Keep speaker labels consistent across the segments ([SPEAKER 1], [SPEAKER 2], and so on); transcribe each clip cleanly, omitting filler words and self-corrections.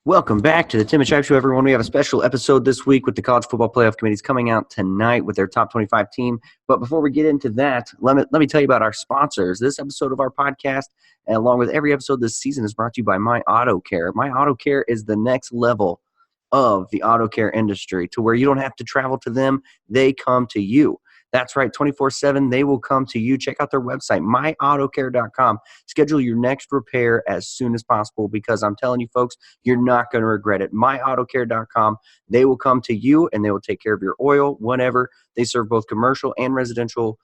[SPEAKER 1] Welcome back to the Tim and Shipe Show, everyone. We have a special episode this week with the College Football Playoff Committees coming out tonight with their top 25 team. But before we get into that, let me tell you about our sponsors. This episode of our podcast, and along with every episode this season, is brought to you by My Auto Care. My Auto Care is the next level of the auto care industry, to where you don't have to travel to them. They come to you. That's right, 24/7, they will come to you. Check out their website, myautocare.com. Schedule your next repair as soon as possible, because I'm telling you, folks, you're not going to regret it. Myautocare.com. They will come to you, and they will take care of your oil, whatever. They serve both commercial and residential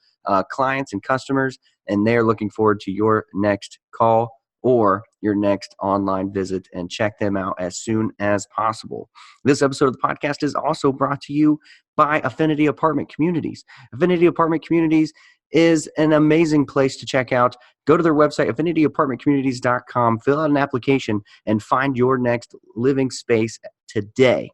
[SPEAKER 1] clients and customers, and they're looking forward to your next call or your next online visit, and check them out as soon as possible. This episode of the podcast is also brought to you by Affinity Apartment Communities. Affinity Apartment Communities is an amazing place to check out. Go to their website, affinityapartmentcommunities.com, fill out an application, and find your next living space today.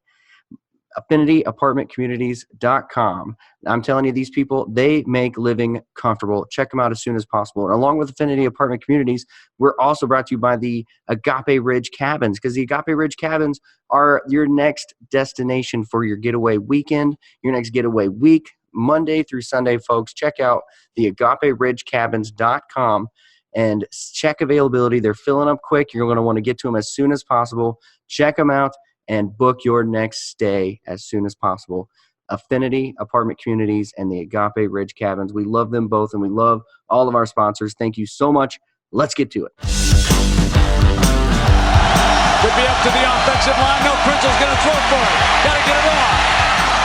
[SPEAKER 1] AffinityApartmentCommunities.com. I'm telling you, these people, they make living comfortable. Check them out as soon as possible. And along with Affinity Apartment Communities, we're also brought to you by the Agape Ridge Cabins, because the Agape Ridge Cabins are your next destination for your getaway weekend, your next getaway week, Monday through Sunday, folks. Check out the AgapeRidgeCabins.com and check availability. They're filling up quick. You're going to want to get to them as soon as possible. Check them out and book your next stay as soon as possible. Affinity Apartment Communities and the Agape Ridge Cabins. We love them both, and we love all of our sponsors. Thank you so much. Let's get to it.
[SPEAKER 2] Could be up to the offensive line. No, Prince's going to throw for it. Got to get it off.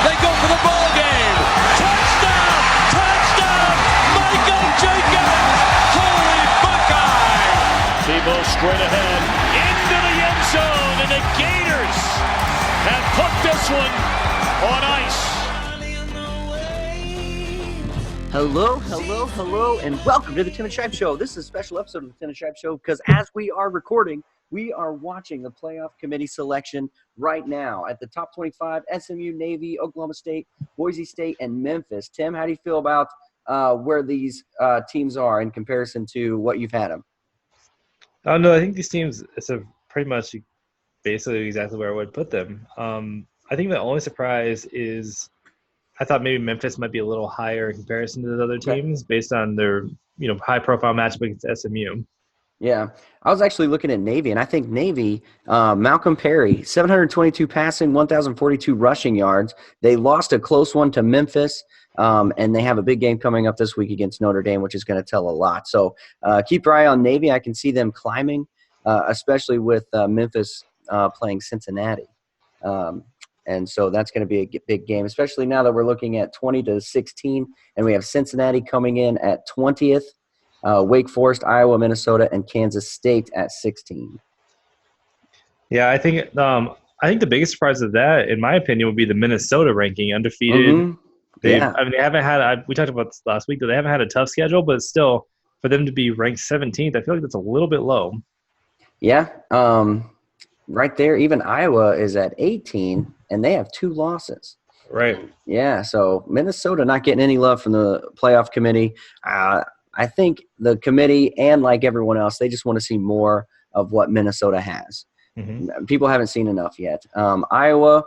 [SPEAKER 2] They go for the ball game. Touchdown! Touchdown! Michael Jenkins! Holy Buckeye! Tebow straight ahead into the end zone, and the Gators have put this one on ice.
[SPEAKER 1] Hello, and welcome to the Tim and Shipe Show. This is a special episode of the Tim and Shipe Show because as we are recording, we are watching the playoff committee selection right now at the top 25, SMU, Navy, Oklahoma State, Boise State, and Memphis. Tim, how do you feel about where these teams are in comparison to what you've had them?
[SPEAKER 3] No, I think these teams, it's pretty much basically exactly where I would put them. I think the only surprise is I thought maybe Memphis might be a little higher in comparison to the other teams based on their high-profile matchup against SMU.
[SPEAKER 1] Yeah, I was actually looking at Navy, and I think Navy, Malcolm Perry, 722 passing, 1,042 rushing yards. They lost a close one to Memphis, and they have a big game coming up this week against Notre Dame, which is going to tell a lot. So keep your eye on Navy. I can see them climbing, especially with Memphis playing Cincinnati. And so that's going to be a big game, especially now that we're looking at 20-16, and we have Cincinnati coming in at 20th, Wake Forest, Iowa, Minnesota, and Kansas State at 16.
[SPEAKER 3] Yeah, I think the biggest surprise of that, in my opinion, would be the Minnesota ranking, undefeated. Mm-hmm. They haven't had. We talked about this last week, that they haven't had a tough schedule, but still, for them to be ranked 17th, I feel like that's a little bit low.
[SPEAKER 1] Yeah, right there, even Iowa is at 18, and they have 2 losses.
[SPEAKER 3] Right.
[SPEAKER 1] Yeah, so Minnesota not getting any love from the playoff committee. I think the committee and like everyone else, they just want to see more of what Minnesota has. Mm-hmm. People haven't seen enough yet. Iowa,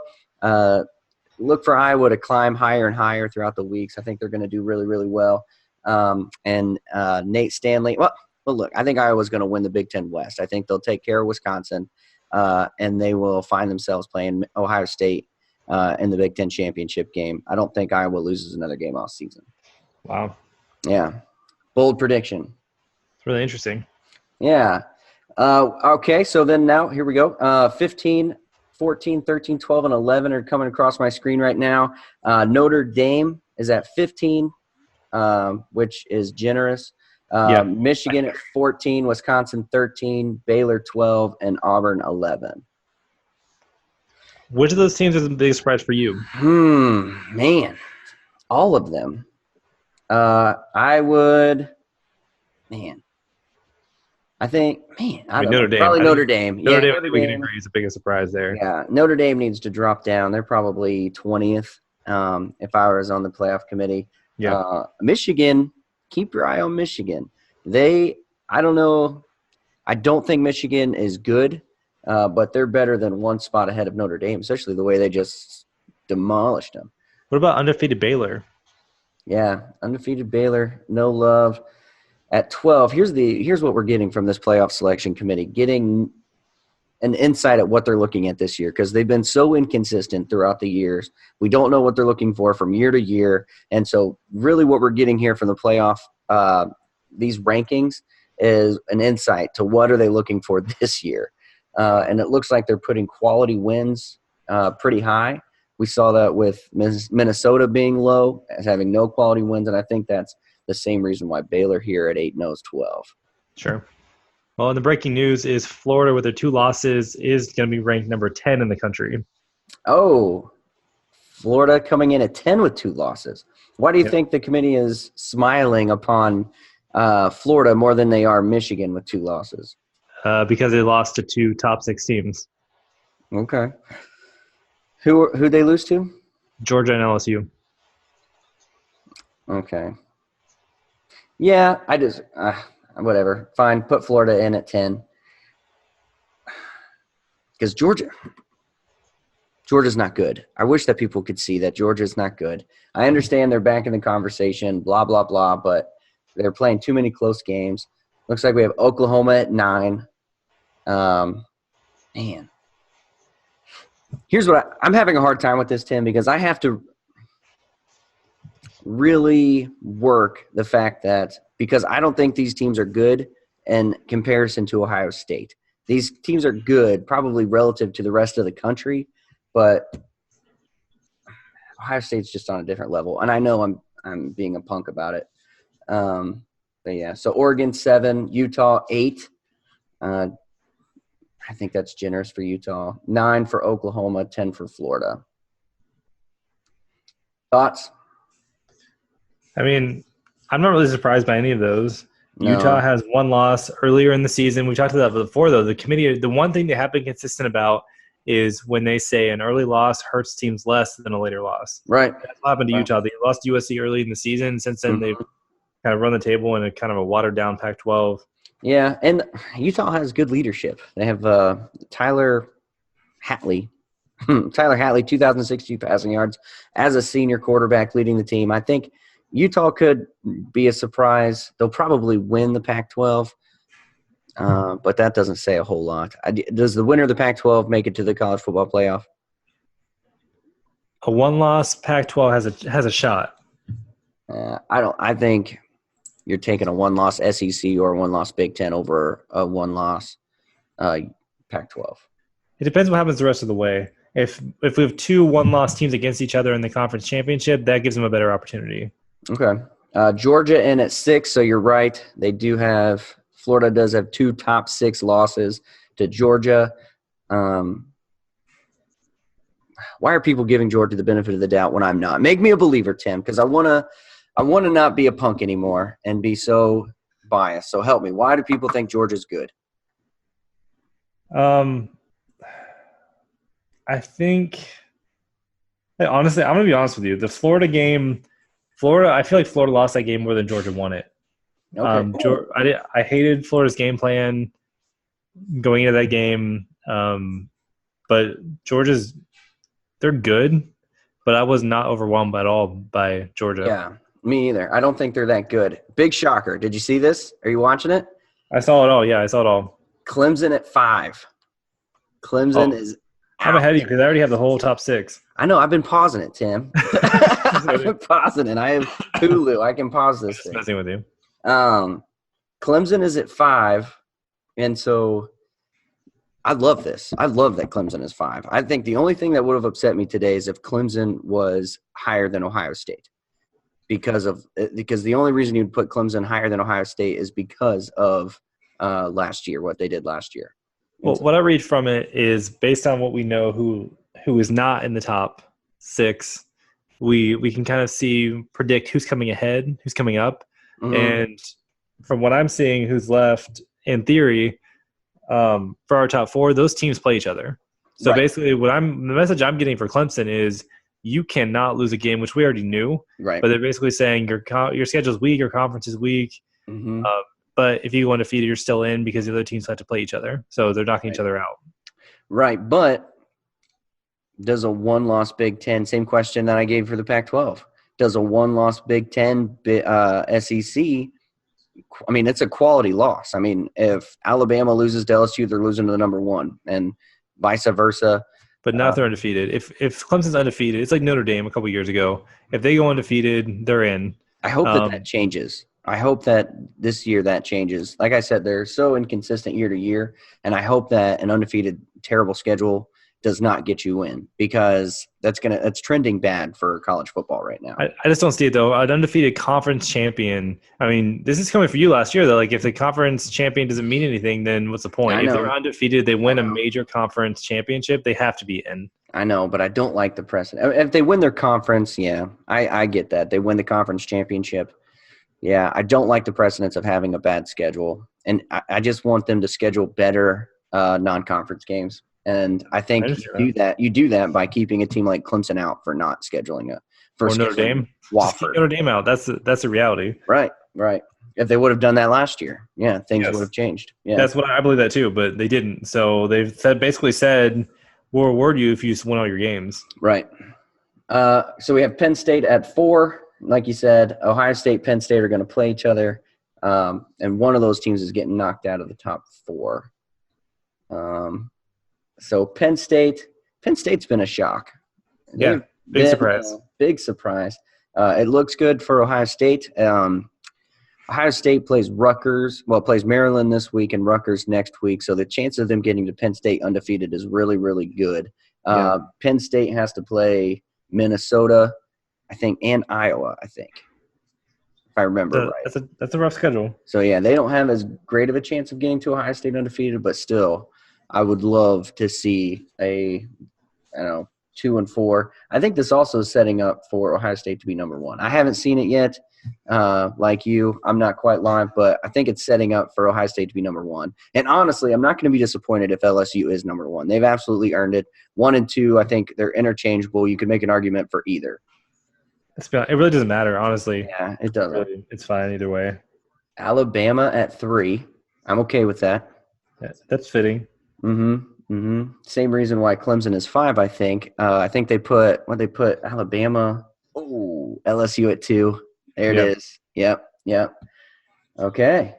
[SPEAKER 1] look for Iowa to climb higher and higher throughout the weeks. I think they're going to do really, really well. And Nate Stanley, well, look, I think Iowa's going to win the Big Ten West. I think they'll take care of Wisconsin, and they will find themselves playing Ohio State in the Big Ten championship game. I don't think Iowa loses another game all season.
[SPEAKER 3] Wow.
[SPEAKER 1] Yeah. Bold prediction.
[SPEAKER 3] It's really interesting.
[SPEAKER 1] Yeah. Okay, so then now here we go. 15, 14, 13, 12, and 11 are coming across my screen right now. Notre Dame is at 15, which is generous. Michigan at 14, Wisconsin 13, Baylor 12, and Auburn 11.
[SPEAKER 3] Which of those teams is the biggest surprise for you?
[SPEAKER 1] Man, all of them. I would, I think,
[SPEAKER 3] Notre Dame.
[SPEAKER 1] Probably Notre Dame.
[SPEAKER 3] Notre Dame, I think we can agree, is the biggest surprise there.
[SPEAKER 1] Yeah, Notre Dame needs to drop down. They're probably 20th if I was on the playoff committee.
[SPEAKER 3] Yeah.
[SPEAKER 1] Michigan, keep your eye on Michigan. I don't know. I don't think Michigan is good. but they're better than one spot ahead of Notre Dame, especially the way they just demolished them.
[SPEAKER 3] What about undefeated Baylor?
[SPEAKER 1] Yeah, undefeated Baylor, no love. At 12, here's what we're getting from this playoff selection committee, getting an insight at what they're looking at this year because they've been so inconsistent throughout the years. We don't know what they're looking for from year to year. And so really what we're getting here from the playoff, these rankings is an insight to what are they looking for this year. And it looks like they're putting quality wins pretty high. We saw that with Minnesota being low as having no quality wins. And I think that's the same reason why Baylor here at 8-0 is 12.
[SPEAKER 3] Sure. Well, and the breaking news is Florida, with their 2 losses, is going to be ranked number 10 in the country.
[SPEAKER 1] Oh, Florida coming in at 10 with 2 losses. Why do you think the committee is smiling upon Florida more than they are Michigan with 2 losses?
[SPEAKER 3] Because they lost to 2 top 6 teams.
[SPEAKER 1] Okay. Who'd they lose to?
[SPEAKER 3] Georgia and LSU.
[SPEAKER 1] Okay. Yeah, I just whatever. Fine, put Florida in at 10. Because Georgia's not good. I wish that people could see that Georgia's not good. I understand they're back in the conversation, blah, blah, blah, but they're playing too many close games. Looks like we have Oklahoma at 9. Man. Here's what I'm having a hard time with this, Tim, because I have to really work the fact that because I don't think these teams are good in comparison to Ohio State. These teams are good probably relative to the rest of the country, but Ohio State's just on a different level. And I know I'm being a punk about it. But yeah, so Oregon 7, Utah 8. I think that's generous for Utah. 9 for Oklahoma, 10 for Florida. Thoughts?
[SPEAKER 3] I mean, I'm not really surprised by any of those.
[SPEAKER 1] No.
[SPEAKER 3] Utah has 1 loss earlier in the season. We talked about that before, though. The committee, the one thing they have been consistent about is when they say an early loss hurts teams less than a later loss.
[SPEAKER 1] Right.
[SPEAKER 3] That's what happened to Utah. They lost USC early in the season. Since then, they've kind of run the table in a kind of a watered-down Pac-12.
[SPEAKER 1] Yeah, and Utah has good leadership. They have Tyler Hatley. Tyler Hatley, 2,062 passing yards as a senior quarterback leading the team. I think Utah could be a surprise. They'll probably win the Pac-12, but that doesn't say a whole lot. Does the winner of the Pac-12 make it to the college football playoff?
[SPEAKER 3] A 1-loss Pac-12 has a shot.
[SPEAKER 1] I think you're taking a 1-loss SEC or a 1-loss Big Ten over a 1-loss Pac-12.
[SPEAKER 3] It depends what happens the rest of the way. If we have 2 1-loss teams against each other in the conference championship, that gives them a better opportunity.
[SPEAKER 1] Okay. Georgia in at 6, so you're right. They do have – Florida does have 2 top 6 losses to Georgia. Why are people giving Georgia the benefit of the doubt when I'm not? Make me a believer, Tim, because I want to not be a punk anymore and be so biased. So help me. Why do people think Georgia's good?
[SPEAKER 3] I think – honestly, I'm going to be honest with you. The Florida game – I feel like Florida lost that game more than Georgia won it.
[SPEAKER 1] Okay.
[SPEAKER 3] I hated Florida's game plan going into that game, but Georgia's – they're good, but I was not overwhelmed at all by Georgia.
[SPEAKER 1] Yeah, me either. I don't think they're that good. Big shocker. Did you see this? Are you watching it?
[SPEAKER 3] I saw it all. Yeah, I saw it all.
[SPEAKER 1] Clemson at 5. Clemson is
[SPEAKER 3] I'm ahead of you because I already have the whole top 6.
[SPEAKER 1] I know. I've been pausing it, Tim. I've been pausing it. I have Hulu. I can pause this thing.
[SPEAKER 3] Messing with you.
[SPEAKER 1] Clemson is at 5, and so I love this. I love that Clemson is 5. I think the only thing that would have upset me today is if Clemson was higher than Ohio State, because the only reason you'd put Clemson higher than Ohio State is because of last year, what they did last year.
[SPEAKER 3] Well, what I read from it is based on what we know who is not in the top 6, we can kind of predict who's coming ahead, who's coming up.
[SPEAKER 1] Mm-hmm.
[SPEAKER 3] And from what I'm seeing, who's left in theory, for our top 4, those teams play each other. So basically the message I'm getting for Clemson is you cannot lose a game, which we already knew. Right. But they're basically saying your schedule's weak, your conference is weak. Mm-hmm. But if you go undefeated, you're still in because the other teams have to play each other. So they're knocking each other out.
[SPEAKER 1] Right, but does a one-loss Big Ten, same question that I gave for the Pac-12, does a one-loss Big Ten SEC, I mean, it's a quality loss. I mean, if Alabama loses to LSU, they're losing to the number one, and vice versa.
[SPEAKER 3] But not if they're undefeated. If Clemson's undefeated, it's like Notre Dame a couple years ago. If they go undefeated, they're in.
[SPEAKER 1] I hope that changes. I hope that this year that changes. Like I said, they're so inconsistent year to year, and I hope that an undefeated, terrible schedule does not get you in, because that's trending bad for college football right now.
[SPEAKER 3] I just don't see it, though. An undefeated conference champion. I mean, this is coming for you last year, though. Like, if the conference champion doesn't mean anything, then what's the point? If they're undefeated, they win a major conference championship, they have to be in.
[SPEAKER 1] I know, but I don't like the precedent. If they win their conference, yeah, I get that. They win the conference championship. Yeah, I don't like the precedence of having a bad schedule. And I just want them to schedule better non-conference games. And I think you do that by keeping a team like Clemson out for not scheduling it.
[SPEAKER 3] Or Notre Dame. Just keep Notre Dame out. That's the reality.
[SPEAKER 1] Right. If they would have done that last year, yeah, things would have changed. Yeah,
[SPEAKER 3] that's what I believe that too, but they didn't. So they've basically said, we'll reward you if you win all your games.
[SPEAKER 1] Right. So we have Penn State at 4. Like you said, Ohio State, Penn State are going to play each other, and one of those teams is getting knocked out of the top 4. So Penn State's been a shock.
[SPEAKER 3] Yeah, big surprise.
[SPEAKER 1] Big surprise. It looks good for Ohio State. Ohio State plays Maryland this week and Rutgers next week, so the chance of them getting to Penn State undefeated is really, really good. Penn State has to play Minnesota, I think, and Iowa, I think, if I remember right.
[SPEAKER 3] That's a rough schedule.
[SPEAKER 1] So, yeah, they don't have as great of a chance of getting to Ohio State undefeated, but still, I would love to see 2-4. I think this also is setting up for Ohio State to be number 1. I haven't seen it yet. Like you, I'm not quite live, but I think it's setting up for Ohio State to be number 1. And honestly, I'm not going to be disappointed if LSU is number 1. They've absolutely earned it. 1 and 2, I think they're interchangeable. You could make an argument for either.
[SPEAKER 3] It really doesn't matter, honestly.
[SPEAKER 1] Yeah, it doesn't.
[SPEAKER 3] Really, it's fine either way.
[SPEAKER 1] Alabama at 3. I'm okay with that.
[SPEAKER 3] Yeah, that's fitting.
[SPEAKER 1] Same reason why Clemson is 5, I think. I think they put Alabama. Oh, LSU at 2. There it is. Yep. Okay.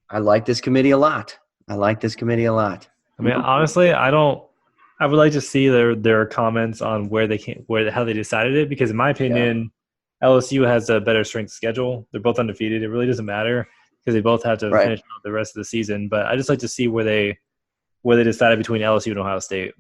[SPEAKER 1] I like this committee a lot.
[SPEAKER 3] I mean, honestly, I would like to see their comments on how they decided it, because in my opinion, LSU has a better strength schedule. They're both undefeated. It really doesn't matter because they both have to finish out the rest of the season. But I just like to see where they decided between LSU and Ohio State.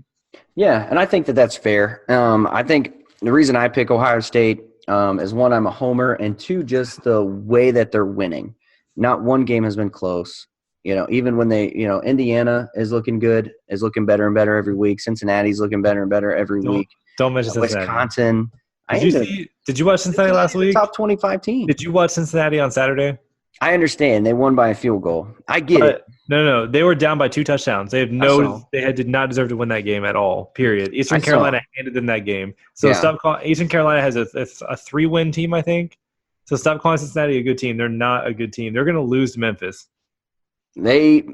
[SPEAKER 1] Yeah, and I think that's fair. I think the reason I pick Ohio State is, 1, I'm a homer, and 2, just the way that they're winning. Not one game has been close. Even when Indiana is looking good, is looking better and better every week. Cincinnati's looking better and better every week.
[SPEAKER 3] Don't mention Cincinnati.
[SPEAKER 1] Wisconsin.
[SPEAKER 3] Did you watch Cincinnati last week?
[SPEAKER 1] Top 25 team.
[SPEAKER 3] Did you watch Cincinnati on Saturday?
[SPEAKER 1] I understand. They won by a field goal. I get it.
[SPEAKER 3] No. They were down by 2 touchdowns. They did not deserve to win that game at all, period. Eastern Carolina handed them that game. So Eastern Carolina has a 3-win team, I think. So stop calling Cincinnati a good team. They're not a good team. They're going to lose to Memphis.
[SPEAKER 1] They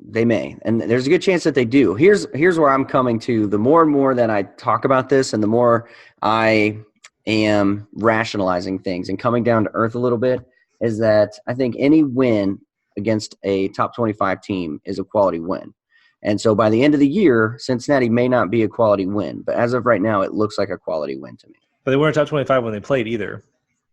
[SPEAKER 1] may, and there's a good chance that they do. Here's where I'm coming to. The more and more that I talk about this, and the more I am rationalizing things and coming down to earth a little bit, is that I think any win against a top 25 team is a quality win. And so by the end of the year, Cincinnati may not be a quality win, but as of right now, it looks like a quality win to me.
[SPEAKER 3] But they weren't top 25 when they played either.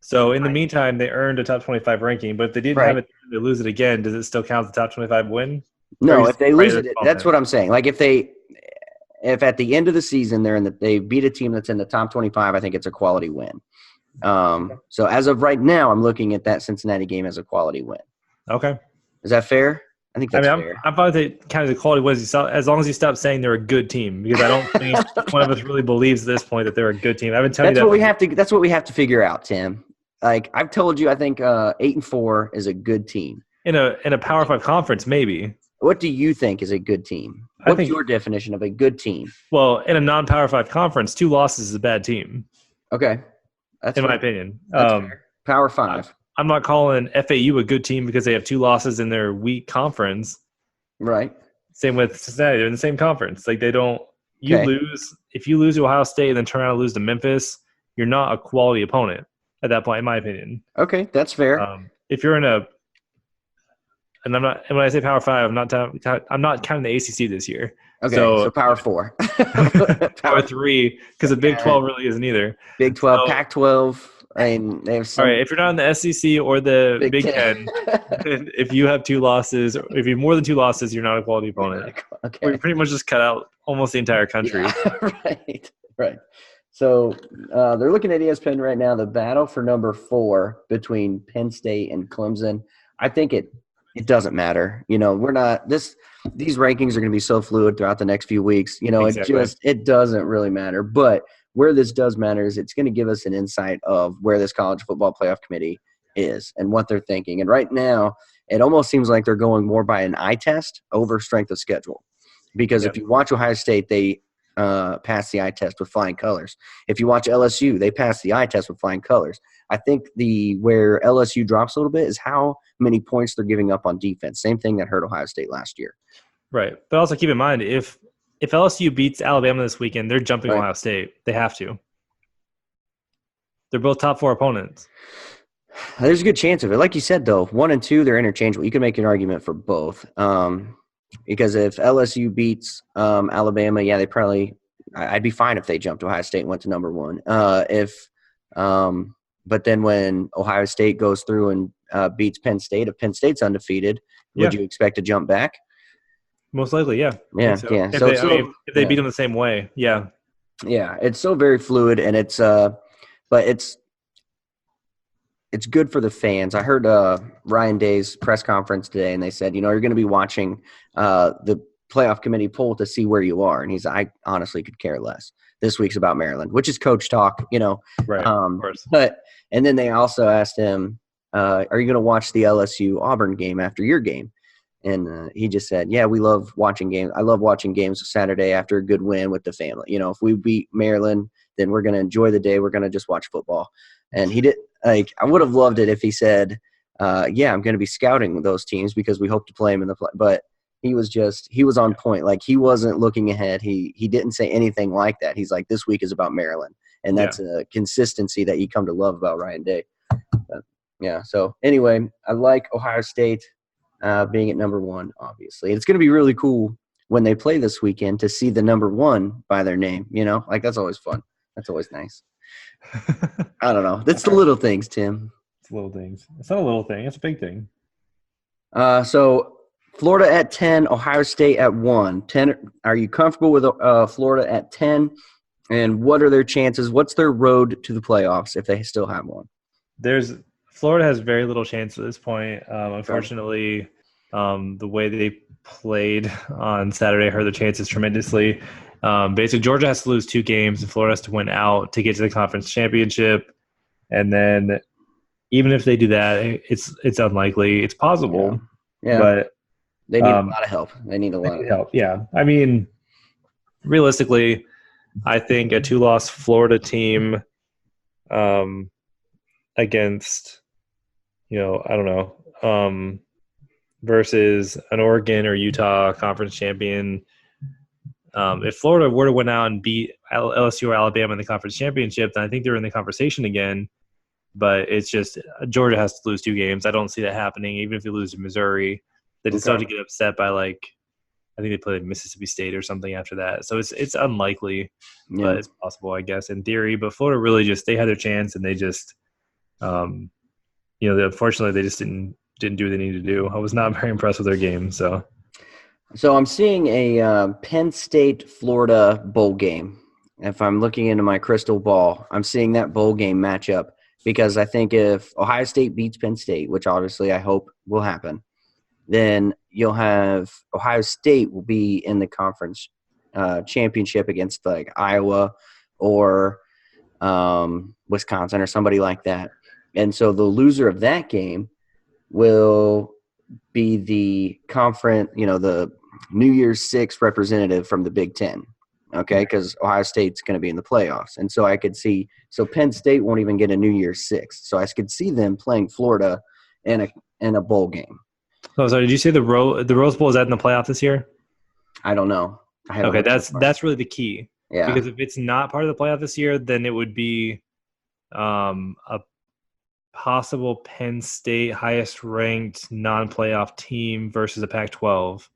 [SPEAKER 3] So in the meantime, they earned a top 25 ranking. But if they didn't have it, they lose it again. Does it still count as a top 25 win?
[SPEAKER 1] No, if they lose it, that's what I'm saying. Like if at the end of the season they beat a team that's in the top 25, I think it's a quality win. So as of right now, I'm looking at that Cincinnati game as a quality win.
[SPEAKER 3] Okay.
[SPEAKER 1] Is that fair? I think that's fair.
[SPEAKER 3] I'm fine with it, kind of the quality wins, as long as you stop saying they're a good team, because I don't think one of us really believes at this point that they're a good team. I've been telling you that.
[SPEAKER 1] That's what we have to figure out, Tim. Like I've told you, I think 8-4 is a good team.
[SPEAKER 3] In a Power 5 conference, maybe.
[SPEAKER 1] What do you think is a good team? What's your definition of a good team?
[SPEAKER 3] Well, in a non-Power 5 conference, 2 losses is a bad team.
[SPEAKER 1] Okay. That's
[SPEAKER 3] in my opinion.
[SPEAKER 1] Power 5.
[SPEAKER 3] I'm not calling FAU a good team because they have 2 losses in their weak conference.
[SPEAKER 1] Right.
[SPEAKER 3] Same with Cincinnati. They're in the same conference. Like they don't. You
[SPEAKER 1] Okay.
[SPEAKER 3] lose if you lose to Ohio State and then turn around and lose to Memphis. You're not a quality opponent at that point, in my opinion.
[SPEAKER 1] Okay, that's fair.
[SPEAKER 3] If you're in a, and I'm not. And when I say Power 5, I'm not counting the ACC this year.
[SPEAKER 1] Okay, so Power 4.
[SPEAKER 3] Power 3, because the Big 12 really isn't either.
[SPEAKER 1] Big 12,
[SPEAKER 3] So-
[SPEAKER 1] Pac-12. I mean, they have some.
[SPEAKER 3] All right, if you're not in the SEC or the
[SPEAKER 1] Big
[SPEAKER 3] Big
[SPEAKER 1] Ten.
[SPEAKER 3] Ten, if you have 2 losses, if you have more than 2 losses, you're not a quality opponent.
[SPEAKER 1] Okay.
[SPEAKER 3] We pretty much just cut out almost the entire country.
[SPEAKER 1] Yeah, right. So they're looking at ESPN right now. The battle for number 4 between Penn State and Clemson. I think it doesn't matter. You know, we're not this. These rankings are going to be so fluid throughout the next few weeks. You know,
[SPEAKER 3] Exactly.
[SPEAKER 1] it doesn't really matter. But where this does matter is it's going to give us an insight of where this college football playoff committee is and what they're thinking. And right now, it almost seems like they're going more by an eye test over strength of schedule. Because if you watch Ohio State, they pass the eye test with flying colors. If you watch LSU, they pass the eye test with flying colors. I think where LSU drops a little bit is how many points they're giving up on defense. Same thing that hurt Ohio State last year.
[SPEAKER 3] Right. But also keep in mind, if LSU beats Alabama this weekend, they're jumping
[SPEAKER 1] Right.
[SPEAKER 3] Ohio State. They have to. They're both top 4 opponents.
[SPEAKER 1] There's a good chance of it. Like you said, though, 1 and 2, they're interchangeable. You can make an argument for both. Because if LSU beats Alabama, yeah, I'd be fine if they jumped Ohio State and went to number 1. But then when Ohio State goes through and beats Penn State, if Penn State's undefeated, would you expect to jump back?
[SPEAKER 3] Most likely, yeah.
[SPEAKER 1] Yeah,
[SPEAKER 3] So.
[SPEAKER 1] yeah.
[SPEAKER 3] If they beat them the same way, yeah.
[SPEAKER 1] Yeah, it's so very fluid, and but it's good for the fans. I heard Ryan Day's press conference today, and they said, you know, you're going to be watching the playoff committee poll to see where you are. And I honestly could care less. This week's about Maryland, which is coach talk, you know.
[SPEAKER 3] Right, of course.
[SPEAKER 1] And then they also asked him, are you going to watch the LSU Auburn game after your game? And he just said, yeah, we love watching games. I love watching games Saturday after a good win with the family. You know, if we beat Maryland, then we're going to enjoy the day. We're going to just watch football. And he did I would have loved it if he said, yeah, I'm going to be scouting those teams because we hope to play them in the play. But he was on point. Like he wasn't looking ahead. He didn't say anything like that. He's like, this week is about Maryland. And that's a consistency that you come to love about Ryan Day. But, yeah. So anyway, I like Ohio State being at number 1, obviously. It's going to be really cool when they play this weekend to see the number 1 by their name, you know, like that's always fun. That's always nice. I don't know. That's the little things, Tim.
[SPEAKER 3] It's little things. It's not a little thing. It's a big thing.
[SPEAKER 1] So Florida at 10, Ohio State at 1. 10. Are you comfortable with Florida at 10? And what are their chances? What's their road to the playoffs if they still have one?
[SPEAKER 3] Florida has very little chance at this point. Unfortunately, the way they played on Saturday hurt their chances tremendously. Basically, Georgia has to lose 2 games, and Florida has to win out to get to the conference championship. And then, even if they do that, it's unlikely. It's possible, but
[SPEAKER 1] they need a lot of help. They need a lot of help.
[SPEAKER 3] Yeah, I mean, realistically, I think a 2-loss Florida team against, I don't know, versus an Oregon or Utah conference champion. If Florida were to win out and beat LSU or Alabama in the conference championship, then I think they're in the conversation again. But it's just Georgia has to lose 2 games. I don't see that happening. Even if you lose to Missouri, they just start to get upset by I think they played Mississippi State or something after that. So it's unlikely, but it's possible, I guess, in theory. But Florida really they had their chance and they just, unfortunately they just didn't do what they needed to do. I was not very impressed with their game. So
[SPEAKER 1] I'm seeing a Penn State-Florida bowl game. If I'm looking into my crystal ball, I'm seeing that bowl game matchup because I think if Ohio State beats Penn State, which obviously I hope will happen, then you'll have Ohio State will be in the conference championship against Iowa or Wisconsin or somebody like that. And so the loser of that game will be the conference, the New Year's Six representative from the Big Ten, okay, because Ohio State's going to be in the playoffs. And so I could see – so Penn State won't even get a New Year's Six. So I could see them playing Florida in a bowl game.
[SPEAKER 3] Oh, sorry, did you say the Rose Bowl, is that in the playoff this year?
[SPEAKER 1] I don't know. I haven't
[SPEAKER 3] Okay,
[SPEAKER 1] looked so far.
[SPEAKER 3] that's really the key.
[SPEAKER 1] Yeah.
[SPEAKER 3] Because if it's not part of the playoff this year, then it would be a possible Penn State highest ranked non-playoff team versus a Pac-12.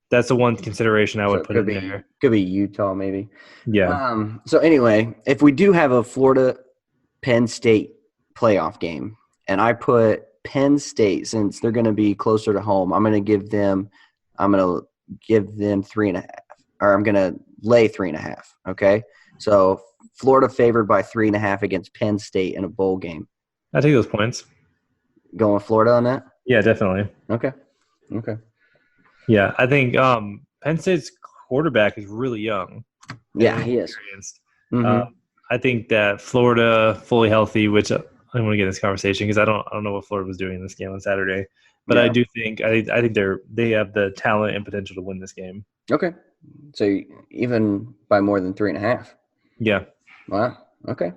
[SPEAKER 3] That's the one consideration I
[SPEAKER 1] So
[SPEAKER 3] would
[SPEAKER 1] it
[SPEAKER 3] put in there.
[SPEAKER 1] could be Utah maybe.
[SPEAKER 3] Yeah.
[SPEAKER 1] So anyway, if we do have a Florida Penn State playoff game, and I put Penn State, since they're going to be closer to home, I'm going to give them 3.5, or I'm going to lay 3.5. Okay, so Florida favored by 3.5 against Penn State in a bowl game.
[SPEAKER 3] I take those points.
[SPEAKER 1] Going Florida on that?
[SPEAKER 3] Yeah, definitely.
[SPEAKER 1] Okay.
[SPEAKER 3] Yeah, I think Penn State's quarterback is really young.
[SPEAKER 1] Yeah, he is.
[SPEAKER 3] Mm-hmm. I think that Florida fully healthy, which I don't want to get in this conversation because I don't know what Florida was doing in this game on Saturday, but
[SPEAKER 1] Yeah.
[SPEAKER 3] I think they have the talent and potential to win this game.
[SPEAKER 1] Okay, so even by more than 3.5.
[SPEAKER 3] Yeah.
[SPEAKER 1] Wow. Okay.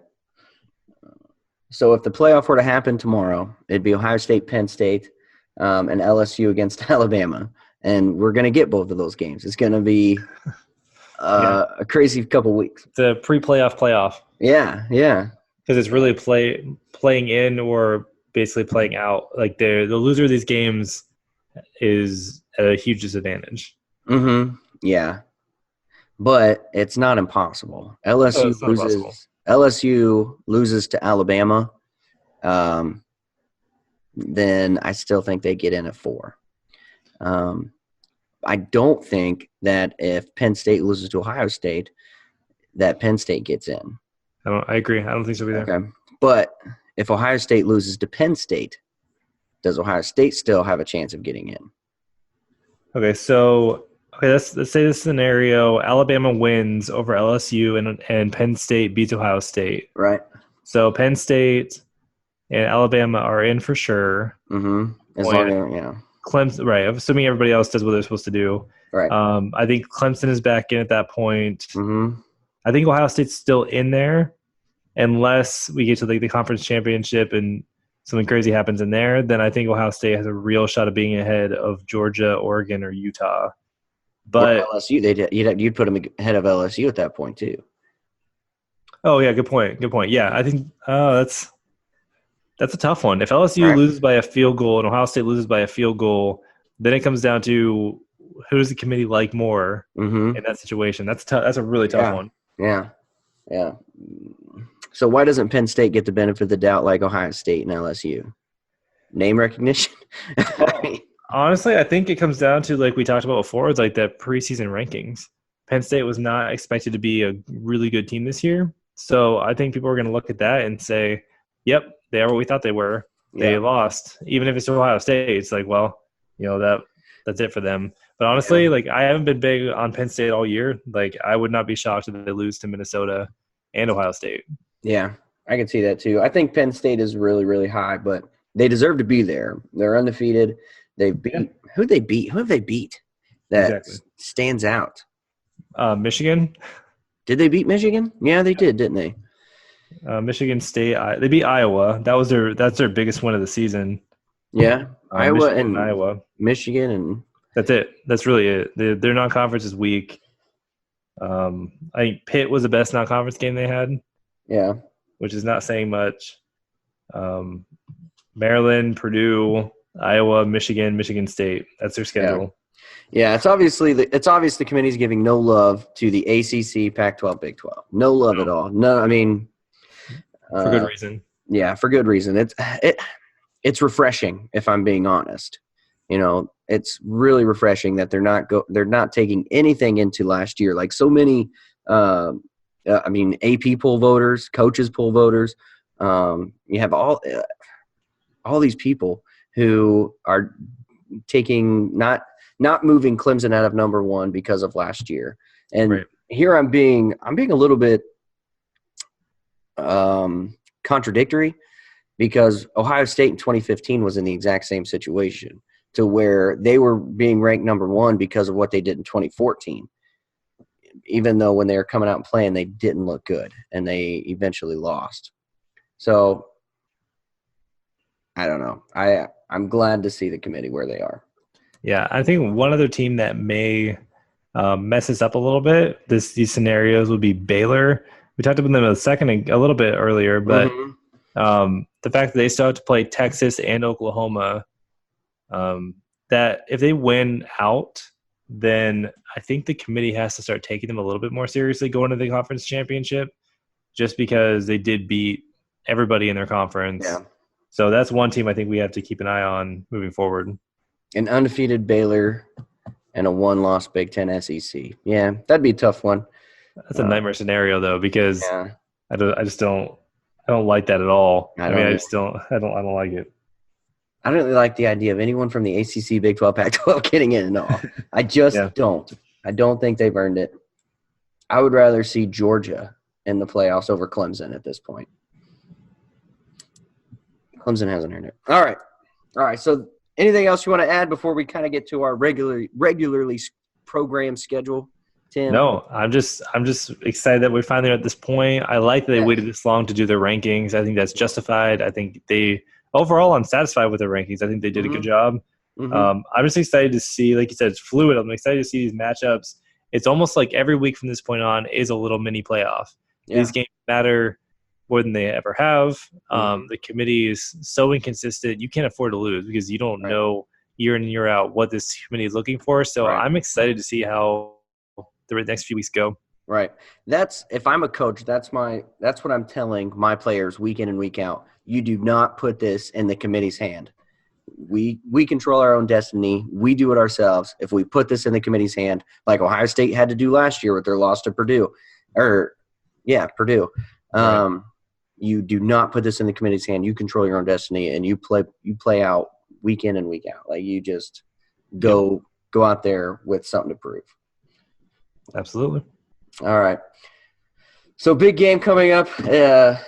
[SPEAKER 1] So if the playoff were to happen tomorrow, it'd be Ohio State, Penn State, and LSU against Alabama, and we're going to get both of those games. It's going to be a crazy couple weeks.
[SPEAKER 3] The pre-playoff playoff.
[SPEAKER 1] Yeah.
[SPEAKER 3] Because it's really playing in or basically playing out. Like the loser of these games is at a huge disadvantage.
[SPEAKER 1] Mm-hmm. Yeah. But it's not impossible. LSU loses to Alabama. Then I still think they get in at 4. I don't think that if Penn State loses to Ohio State, that Penn State gets in.
[SPEAKER 3] I agree. I don't think so either.
[SPEAKER 1] Okay. But if Ohio State loses to Penn State, does Ohio State still have a chance of getting in?
[SPEAKER 3] Okay, so let's say this scenario: Alabama wins over LSU and Penn State beats Ohio State.
[SPEAKER 1] Right.
[SPEAKER 3] So Penn State and Alabama are in for sure.
[SPEAKER 1] Mm-hmm. As long as,
[SPEAKER 3] Clemson, right? Assuming everybody else does what they're supposed to do.
[SPEAKER 1] Right.
[SPEAKER 3] I think Clemson is back in at that point.
[SPEAKER 1] Mm-hmm.
[SPEAKER 3] I think Ohio State's still in there, unless we get to the conference championship and something crazy happens in there. Then I think Ohio State has a real shot of being ahead of Georgia, Oregon, or Utah. But
[SPEAKER 1] LSU, you'd put them ahead of LSU at that point too.
[SPEAKER 3] Oh yeah, good point. Yeah, I think that's a tough one. If LSU loses by a field goal and Ohio State loses by a field goal, then it comes down to who does the committee like more in that situation. That's a really tough one.
[SPEAKER 1] Yeah. So why doesn't Penn State get the benefit of the doubt like Ohio State and LSU? Name recognition?
[SPEAKER 3] Honestly, I think it comes down to, like we talked about before, it's like the preseason rankings. Penn State was not expected to be a really good team this year. So I think people are going to look at that and say, yep, they are what we thought they were. They lost. Even if it's Ohio State, it's like, well, that's it for them. But honestly, like I haven't been big on Penn State all year. Like I would not be shocked if they lose to Minnesota and Ohio State. Yeah,
[SPEAKER 1] I can see that too. I think Penn State is really, really high, but they deserve to be there. They're undefeated. They beat who they beat? Who have they beat that stands out?
[SPEAKER 3] Michigan.
[SPEAKER 1] Did they beat Michigan? Yeah, they did, didn't they?
[SPEAKER 3] Michigan State. They beat Iowa. That's their biggest win of the season.
[SPEAKER 1] Yeah,
[SPEAKER 3] Iowa,
[SPEAKER 1] Michigan, and
[SPEAKER 3] that's it. That's really it. Their non-conference is weak. I think Pitt was the best non-conference game they had.
[SPEAKER 1] Yeah,
[SPEAKER 3] which is not saying much. Maryland, Purdue, Iowa, Michigan State. That's their schedule.
[SPEAKER 1] Yeah, it's obvious the committee's giving no love to the ACC, Pac-12, Big 12. No love at all. No, I mean
[SPEAKER 3] for good reason.
[SPEAKER 1] Yeah, for good reason. It's refreshing, if I'm being honest. It's really refreshing that they're not taking anything into last year. Like so many AP poll voters, coaches poll voters. You have all these people who are taking not moving Clemson out of number 1 because of last year. And here I'm being a little bit contradictory because Ohio State in 2015 was in the exact same situation to where they were being ranked number 1 because of what they did in 2014. Even though when they were coming out and playing, they didn't look good and they eventually lost. So I don't know. I'm glad to see the committee where they are.
[SPEAKER 3] Yeah, I think one other team that may mess us up a little bit, these scenarios would be Baylor. We talked about them a little bit earlier, but the fact that they still have to play Texas and Oklahoma, that if they win out, then I think the committee has to start taking them a little bit more seriously going to the conference championship, just because they did beat everybody in their conference.
[SPEAKER 1] Yeah.
[SPEAKER 3] So that's one team I think we have to keep an eye on moving forward.
[SPEAKER 1] An undefeated Baylor and a one-loss Big Ten SEC. Yeah, that'd be a tough one.
[SPEAKER 3] That's a nightmare scenario though, because
[SPEAKER 1] Yeah.
[SPEAKER 3] I don't like that at all.
[SPEAKER 1] I
[SPEAKER 3] don't like it.
[SPEAKER 1] I don't really like the idea of anyone from the ACC, Big 12, Pac-12 getting in at all. I just don't. I don't think they've earned it. I would rather see Georgia in the playoffs over Clemson at this point. Clemson hasn't earned it. All right. So anything else you want to add before we kind of get to our regularly program schedule, Tim?
[SPEAKER 3] No, I'm just excited that we're finally at this point. I like that they waited this long to do their rankings. I think that's justified. I think overall, I'm satisfied with their rankings. I think they did a good job. I'm just excited to see, like you said, it's fluid. I'm excited to see these matchups. It's almost like every week from this point on is a little mini playoff. Yeah. These games matter more than they ever have. The committee is so inconsistent. You can't afford to lose because you don't know year in and year out what this committee is looking for. So I'm excited to see how the next few weeks go.
[SPEAKER 1] Right. If I'm a coach, that's what I'm telling my players week in and week out. You do not put this in the committee's hand. We control our own destiny. We do it ourselves. If we put this in the committee's hand, like Ohio State had to do last year with their loss to Purdue. Purdue. Right. You do not put this in the committee's hand. You control your own destiny, and you play out week in and week out. Like you just go out there with something to prove.
[SPEAKER 3] Absolutely.
[SPEAKER 1] All right. So big game coming up. I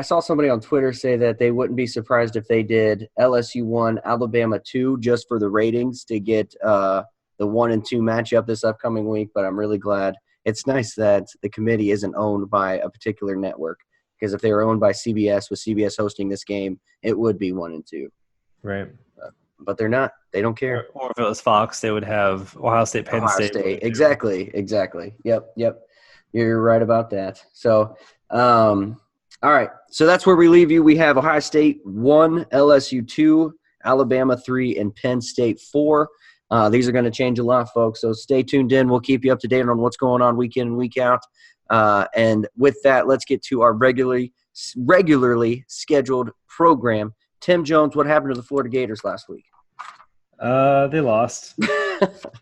[SPEAKER 1] saw somebody on Twitter say that they wouldn't be surprised if they did LSU 1, Alabama 2, just for the ratings to get the 1 and 2 matchup this upcoming week. But I'm really glad. It's nice that the committee isn't owned by a particular network, because if they were owned by CBS, with CBS hosting this game, it would be 1 and 2.
[SPEAKER 3] Right.
[SPEAKER 1] But they're not. They don't care.
[SPEAKER 3] Or if it was Fox, they would have Ohio State, Penn State.
[SPEAKER 1] Exactly. Yep. You're right about that. So, all right. So that's where we leave you. We have Ohio State 1, LSU 2, Alabama 3, and Penn State 4. These are going to change a lot, folks. So stay tuned in. We'll keep you up to date on what's going on week in and week out. And with that, let's get to our regularly scheduled program. Tim Jones, what happened to the Florida Gators last week?
[SPEAKER 3] They lost.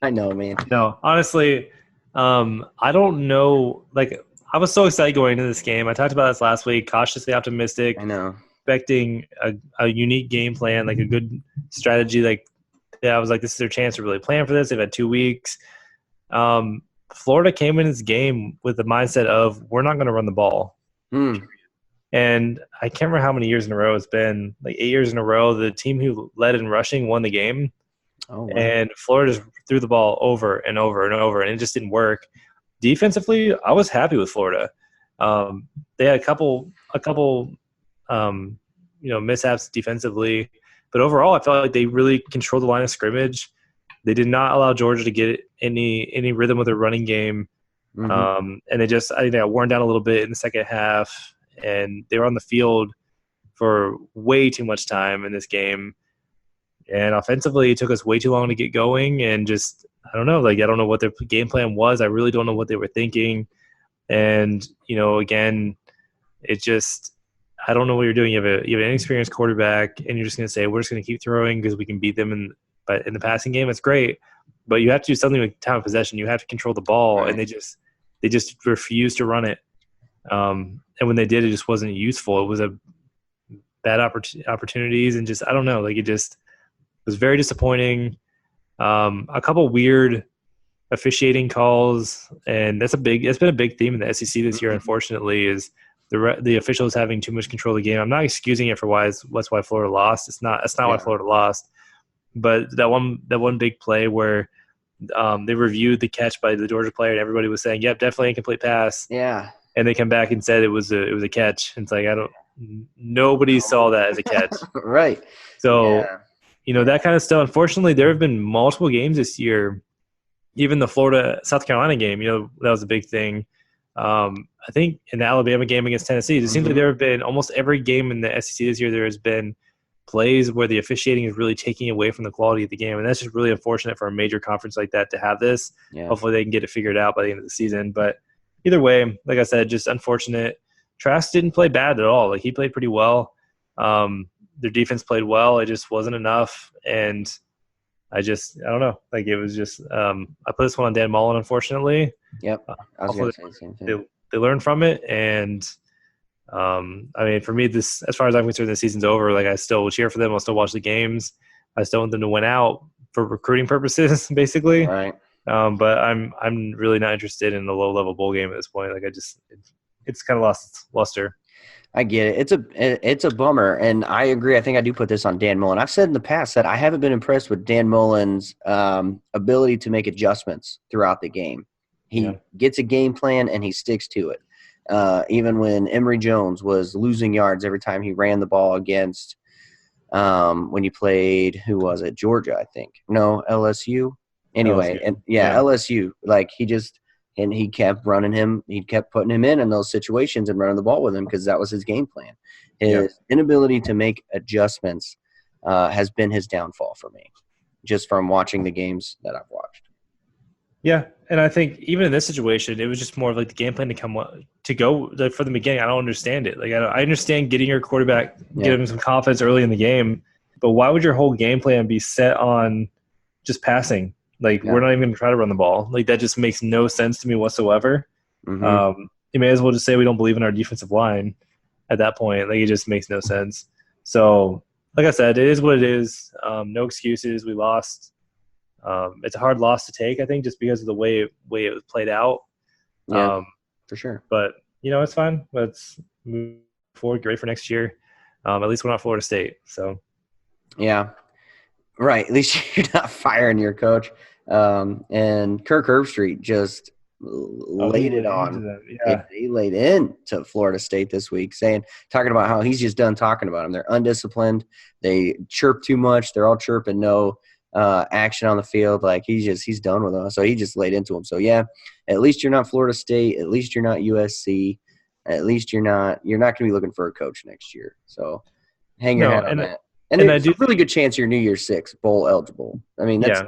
[SPEAKER 1] I know, man.
[SPEAKER 3] No, honestly, I don't know. Like, I was so excited going into this game. I talked about this last week, cautiously optimistic.
[SPEAKER 1] I know.
[SPEAKER 3] Expecting a unique game plan, like a good strategy. Like, I was like, this is their chance to really plan for this. They've had 2 weeks. Florida came in this game with the mindset of, we're not going to run the ball. And I can't remember how many years in a row it's been, like 8 years in a row, the team who led in rushing won the game. Oh, wow. And Florida just threw the ball over and over and over, and it just didn't work. Defensively, I was happy with Florida. They had a couple mishaps defensively, but overall, I felt like they really controlled the line of scrimmage. They did not allow Georgia to get any rhythm with their running game, and I think they got worn down a little bit in the second half, and they were on the field for way too much time in this game. And offensively, it took us way too long to get going, and just I don't know what their game plan was. I really don't know what they were thinking, and again, it just I don't know what you're doing. You have an inexperienced quarterback, and you're just going to say we're just going to keep throwing because we can beat them in the passing game. It's great, but you have to do something with time of possession. You have to control the ball, right. And they just refused to run it. And when they did, it just wasn't useful. It was a bad opportunities, and just I don't know. Like it just was very disappointing. A couple weird officiating calls, and it's been a big theme in the SEC this year. Unfortunately, is the officials having too much control of the game. I'm not excusing it for that's why Florida lost. That's not why Florida lost. But that one big play where they reviewed the catch by the Georgia player, and everybody was saying, "Yep, definitely incomplete pass."
[SPEAKER 1] Yeah.
[SPEAKER 3] And they come back and said it was a catch. It's like nobody saw that as a catch.
[SPEAKER 1] Right.
[SPEAKER 3] So that kind of stuff. Unfortunately, there have been multiple games this year even the Florida South Carolina game, that was a big thing. I think in the Alabama game against Tennessee, it seems like there have been almost every game in the SEC this year. There has been plays where the officiating is really taking away from the quality of the game, and that's just really unfortunate for a major conference like that to have this.
[SPEAKER 1] Yeah.
[SPEAKER 3] Hopefully, they can get it figured out by the end of the season. But either way, like I said, just unfortunate. Trask didn't play bad at all. Like, he played pretty well. Their defense played well. It just wasn't enough, and I don't know. Like, it was just I put this one on Dan Mullen, unfortunately.
[SPEAKER 1] Yep. I was going to say the same thing.
[SPEAKER 3] They learned from it, and I mean, for me, this, as far as I'm concerned, the season's over. Like, I still will cheer for them. I'll still watch the games. I still want them to win out for recruiting purposes, basically.
[SPEAKER 1] Right.
[SPEAKER 3] But I'm really not interested in a low-level bowl game at this point. Like, it's kind of lost luster.
[SPEAKER 1] I get it. It's a bummer, and I agree. I think I do put this on Dan Mullen. I've said in the past that I haven't been impressed with Dan Mullen's ability to make adjustments throughout the game. He gets a game plan and he sticks to it. Even when Emory Jones was losing yards every time he ran the ball against when you played, who was it? Georgia, I think. No, LSU. Anyway,
[SPEAKER 3] LSU.
[SPEAKER 1] And LSU. Like, he kept running him. He kept putting him in those situations and running the ball with him because that was his game plan. His inability to make adjustments has been his downfall for me, just from watching the games that I've watched.
[SPEAKER 3] Yeah, and I think even in this situation, it was just more of like the game plan to go like, from the beginning. I don't understand it. Like, I understand getting your quarterback, giving him some confidence early in the game, but why would your whole game plan be set on just passing? Like, we're not even going to try to run the ball. Like, that just makes no sense to me whatsoever. You may as well just say we don't believe in our defensive line at that point. Like, it just makes no sense. So, like I said, it is what it is. No excuses. We lost. It's a hard loss to take, I think, just because of the way it was played out.
[SPEAKER 1] Yeah, for sure.
[SPEAKER 3] But, it's fine. Let's move forward, great for next year. At least we're not Florida State. So,
[SPEAKER 1] yeah. Right. At least you're not firing your coach. And Kirk Herbstreit just laid it on. He laid into Florida State this week, talking about how he's just done talking about them. They're undisciplined. They chirp too much. They're all chirping, no action on the field. Like, he's done with them. So he just laid into them. So yeah, at least you're not Florida State. At least you're not USC. At least you're not going to be looking for a coach next year. So hang your hat on that. And there's a really good chance you're New Year's Six bowl eligible. I mean, that's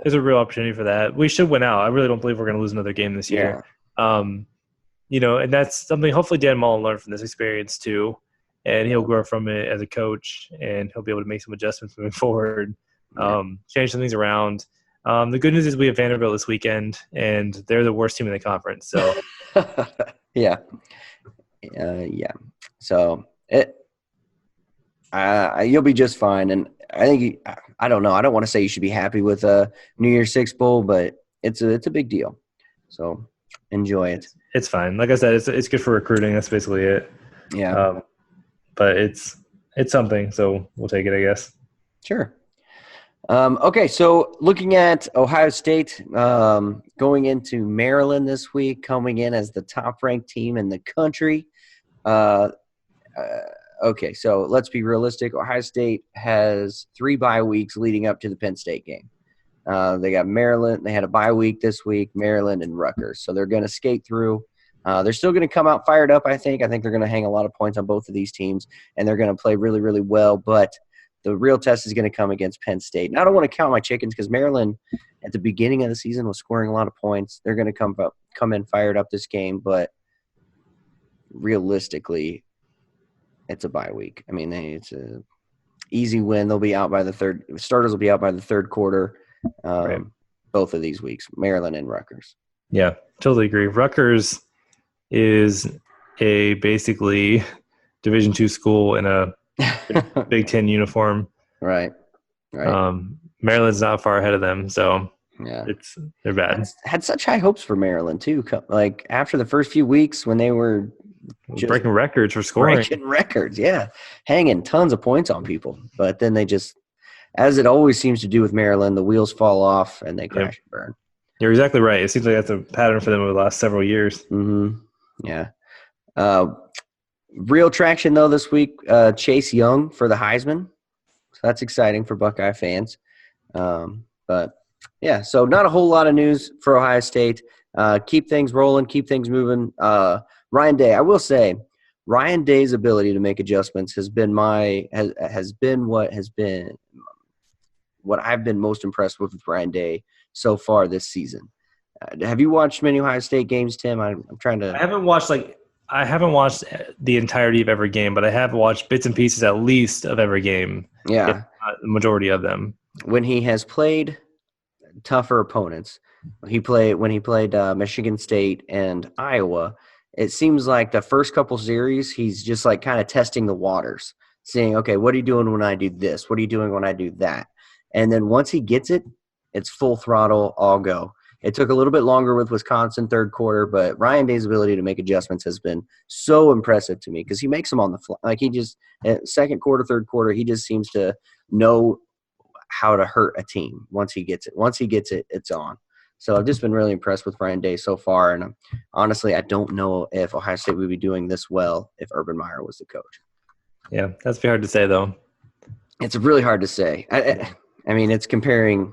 [SPEAKER 3] there's a real opportunity for that. We should win out. I really don't believe we're going to lose another game this year. And that's something hopefully Dan Mullen learned from this experience too, and he'll grow from it as a coach, and he'll be able to make some adjustments moving forward, change some things around. The good news is we have Vanderbilt this weekend, and they're the worst team in the conference. So,
[SPEAKER 1] yeah. So you'll be just fine, and I think I don't know. I don't want to say you should be happy with a New Year's Six bowl, but it's a big deal. So enjoy it.
[SPEAKER 3] It's fine. Like I said, it's good for recruiting. That's basically it.
[SPEAKER 1] Yeah.
[SPEAKER 3] But it's something, so we'll take it, I guess.
[SPEAKER 1] Sure. Okay, so looking at Ohio State going into Maryland this week, coming in as the top-ranked team in the country. Okay, so let's be realistic. Ohio State has 3 bye weeks leading up to the Penn State game. They got Maryland. They had a bye week this week, Maryland and Rutgers. So they're going to skate through. They're still going to come out fired up, I think. I think they're going to hang a lot of points on both of these teams, and they're going to play really, really well. But the real test is going to come against Penn State. And I don't want to count my chickens because Maryland at the beginning of the season was scoring a lot of points. They're going to come in fired up this game, but realistically – it's a bye week. I mean, it's a easy win. They'll be out by the third. Starters will be out by the third quarter.
[SPEAKER 3] Right.
[SPEAKER 1] Both of these weeks, Maryland and Rutgers.
[SPEAKER 3] Yeah, totally agree. Rutgers is a basically Division II school in a Big Ten uniform.
[SPEAKER 1] Right.
[SPEAKER 3] Maryland's not far ahead of them, so
[SPEAKER 1] yeah,
[SPEAKER 3] they're bad.
[SPEAKER 1] Had such high hopes for Maryland too. Like after the first few weeks when they were
[SPEAKER 3] breaking records for scoring.
[SPEAKER 1] Breaking records, yeah. Hanging tons of points on people. But then they just, as it always seems to do with Maryland, the wheels fall off and they crash and burn.
[SPEAKER 3] You're exactly right. It seems like that's a pattern for them over the last several years.
[SPEAKER 1] Mm-hmm. Yeah. Real traction, though, this week, Chase Young for the Heisman. So that's exciting for Buckeye fans. But Yeah, so not a whole lot of news for Ohio State. Keep things rolling, keep things moving. Ryan Day, I will say, Ryan Day's ability to make adjustments has been what I've been most impressed with Ryan Day so far this season. Have you watched many Ohio State games, Tim? I'm trying to.
[SPEAKER 3] I haven't watched the entirety of every game, but I have watched bits and pieces at least of every game.
[SPEAKER 1] Yeah,
[SPEAKER 3] if not the majority of them.
[SPEAKER 1] When he has played tougher opponents, when he played Michigan State and Iowa, it seems like the first couple series he's just like kind of testing the waters, saying, okay, what are you doing when I do this? What are you doing when I do that? And then once he gets it, it's full throttle, all go. It took a little bit longer with Wisconsin third quarter, but Ryan Day's ability to make adjustments has been so impressive to me because he makes them on the fly. Like he just second quarter, third quarter, he just seems to know how to hurt a team once he gets it. Once he gets it, it's on. So I've just been really impressed with Ryan Day so far, and honestly, I don't know if Ohio State would be doing this well if Urban Meyer was the coach.
[SPEAKER 3] Yeah, that's very hard to say, though.
[SPEAKER 1] It's really hard to say. I mean, it's comparing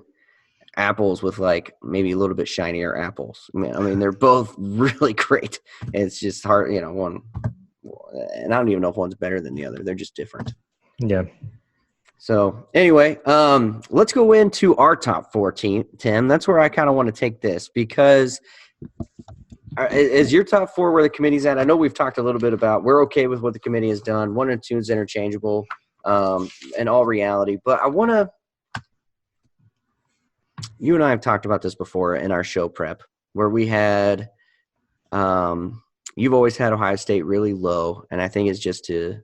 [SPEAKER 1] apples with like maybe a little bit shinier apples. I mean, they're both really great. It's just hard, one, and I don't even know if one's better than the other. They're just different.
[SPEAKER 3] Yeah.
[SPEAKER 1] So anyway, let's go into our top 4 team, Tim. That's where I kind of want to take this because is your top 4 where the committee's at? I know we've talked a little bit about we're okay with what the committee has done. 1 and 2 is interchangeable in all reality. But I want to – you and I have talked about this before in our show prep where we had you've always had Ohio State really low, and I think it's just to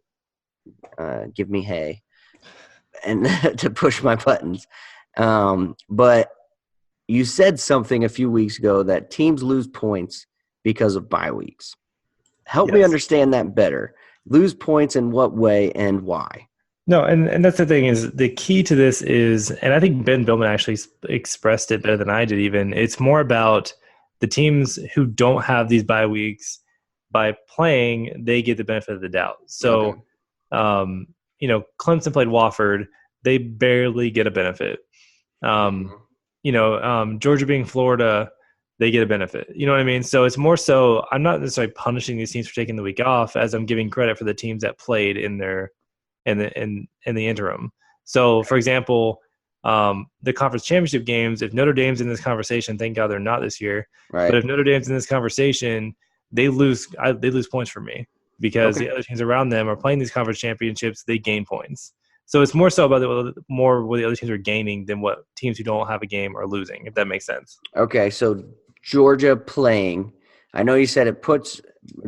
[SPEAKER 1] give me hay and to push my buttons. But you said something a few weeks ago that teams lose points because of bye weeks. Help me understand that better. Lose points in what way and why?
[SPEAKER 3] No, and that's the thing is the key to this is, and I think Ben Billman actually expressed it better than I did even, it's more about the teams who don't have these bye weeks, by playing, they get the benefit of the doubt. So, Clemson played Wofford, they barely get a benefit. Georgia being Florida, they get a benefit. You know what I mean? So it's more so I'm not necessarily punishing these teams for taking the week off as I'm giving credit for the teams that played in the interim. So, for example, the conference championship games, if Notre Dame's in this conversation, thank God they're not this year.
[SPEAKER 1] Right.
[SPEAKER 3] But if Notre Dame's in this conversation, they lose points for me because the other teams around them are playing these conference championships. They gain points. So it's more so about what the other teams are gaining than what teams who don't have a game are losing, if that makes sense.
[SPEAKER 1] Okay, so Georgia playing, I know you said it puts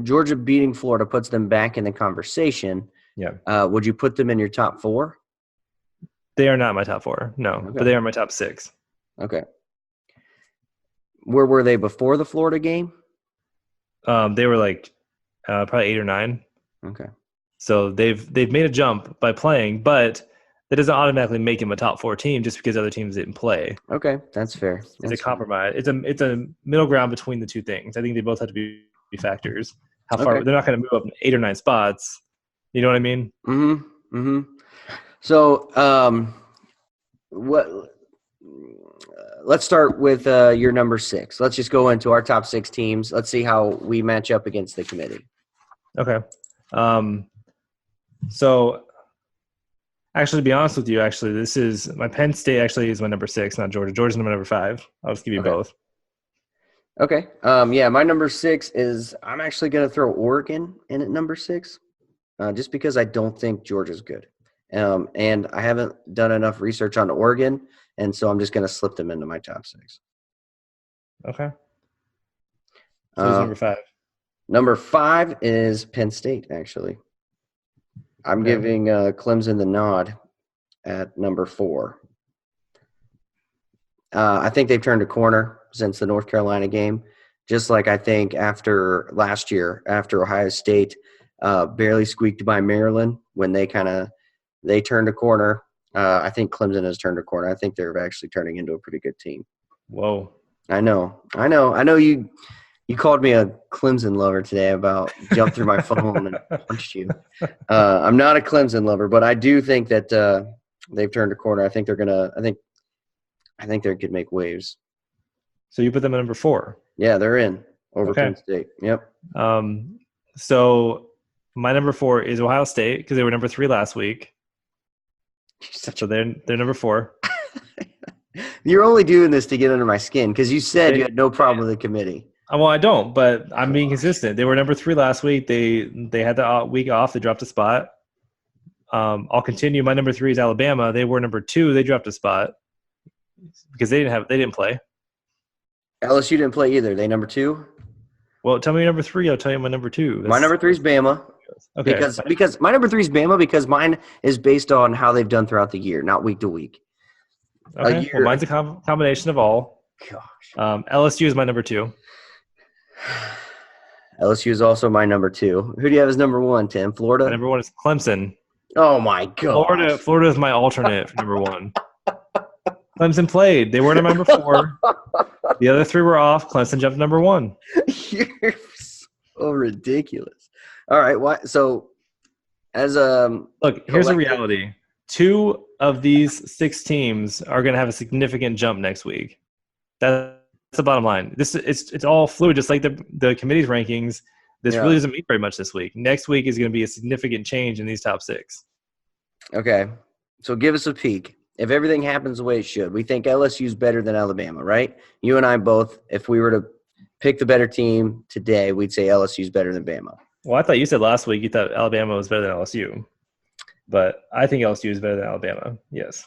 [SPEAKER 1] Georgia beating Florida puts them back in the conversation.
[SPEAKER 3] Yeah.
[SPEAKER 1] Would you put them in your top 4?
[SPEAKER 3] They are not my top 4, no, but they are my top 6.
[SPEAKER 1] Okay. Where were they before the Florida game?
[SPEAKER 3] They were like probably 8 or 9. Okay. So they've made a jump by playing, but that doesn't automatically make them a top 4 team just because other teams didn't play.
[SPEAKER 1] Okay, that's fair.
[SPEAKER 3] It's a compromise. It's a middle ground between the two things. I think they both have to be factors. How far they're not going to move up 8 or 9 spots. You know what I mean?
[SPEAKER 1] Mm-hmm. Mm-hmm. So, let's start with your number 6. Let's just go into our top 6 teams. Let's see how we match up against the committee.
[SPEAKER 3] Okay. So, actually, to be honest with you, this is my Penn State. Actually, is my number 6, not Georgia. Georgia's my number 5. I'll just give you both.
[SPEAKER 1] Okay. My number 6 is I'm actually going to throw Oregon in at number 6, just because I don't think Georgia's good, and I haven't done enough research on Oregon, and so I'm just going to slip them into my top 6.
[SPEAKER 3] Okay. So who's number 5?
[SPEAKER 1] Number 5 is Penn State. Actually, I'm giving Clemson the nod at number 4. I think they've turned a corner since the North Carolina game, just like I think after last year, after Ohio State barely squeaked by Maryland when they turned a corner. I think Clemson has turned a corner. I think they're actually turning into a pretty good team.
[SPEAKER 3] Whoa.
[SPEAKER 1] I know. You called me a Clemson lover today about jumped through my phone and punched you. I'm not a Clemson lover, but I do think that they've turned a corner. I think I think they could make waves.
[SPEAKER 3] So you put them at number 4.
[SPEAKER 1] Yeah, they're in over
[SPEAKER 3] Okay.
[SPEAKER 1] Penn State. Yep.
[SPEAKER 3] So my number 4 is Ohio State because they were number 3 last week. So they're number 4.
[SPEAKER 1] You're only doing this to get under my skin because you said you had no problem with the committee.
[SPEAKER 3] Well, I don't, but I'm being consistent. They were number 3 last week. They had the week off. They dropped a spot. I'll continue. My number 3 is Alabama. They were number 2. They dropped a spot because they didn't play.
[SPEAKER 1] LSU didn't play either. They number 2.
[SPEAKER 3] Well, tell me your number 3. I'll tell you my number 2.
[SPEAKER 1] My number 3 is Bama.
[SPEAKER 3] Okay.
[SPEAKER 1] Because my number 3 is Bama because mine is based on how they've done throughout the year, not week to week.
[SPEAKER 3] Okay. Well, mine's a combination of all.
[SPEAKER 1] Gosh.
[SPEAKER 3] LSU is my number 2.
[SPEAKER 1] LSU is also my number 2. Who do you have as number 1, Tim? Florida?
[SPEAKER 3] My number 1 is Clemson.
[SPEAKER 1] Oh, my God.
[SPEAKER 3] Florida is my alternate for number 1. Clemson played. They were number 4. The other 3 were off. Clemson jumped to number 1.
[SPEAKER 1] You're so ridiculous. All right. So, as
[SPEAKER 3] look, here's the reality. 2 of these 6 teams are going to have a significant jump next week. That's the bottom line. It's all fluid, just like the committee's rankings. This really doesn't mean very much this week. Next week is going to be a significant change in these top 6.
[SPEAKER 1] Okay. So give us a peek. If everything happens the way it should, we think LSU is better than Alabama, right? You and I both, if we were to pick the better team today, we'd say LSU is better than Bama.
[SPEAKER 3] Well, I thought you said last week you thought Alabama was better than LSU. But I think LSU is better than Alabama, yes.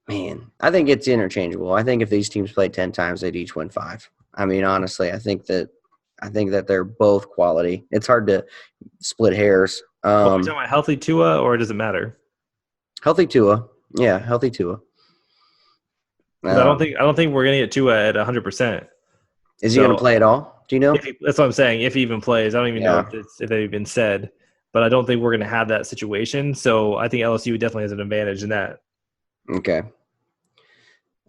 [SPEAKER 1] Man, I think it's interchangeable. I think if these teams played 10 times, they'd each win 5. I mean, honestly, I think that they're both quality. It's hard to split hairs.
[SPEAKER 3] Are you talking about healthy Tua, or does it matter?
[SPEAKER 1] Healthy Tua. Yeah, healthy Tua.
[SPEAKER 3] I don't think we're going to get Tua at 100%.
[SPEAKER 1] Is he going to play at all? Do you know?
[SPEAKER 3] That's what I'm saying. If he even plays, I don't even know if they've been said. But I don't think we're going to have that situation. So I think LSU definitely has an advantage in that.
[SPEAKER 1] Okay.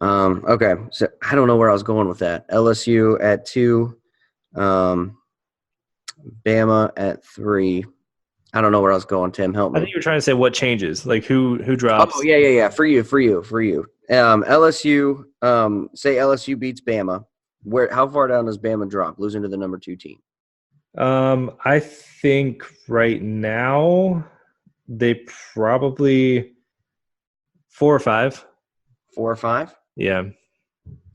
[SPEAKER 1] Okay. So I don't know where I was going with that. LSU at 2, Bama at 3. I don't know where I was going, Tim. Help me.
[SPEAKER 3] I think you were trying to say what changes, like who drops.
[SPEAKER 1] Oh, yeah. For you. LSU, say LSU beats Bama. How far down does Bama drop, losing to the number 2 team?
[SPEAKER 3] I think right now they probably 4 or 5.
[SPEAKER 1] 4 or 5?
[SPEAKER 3] Yeah.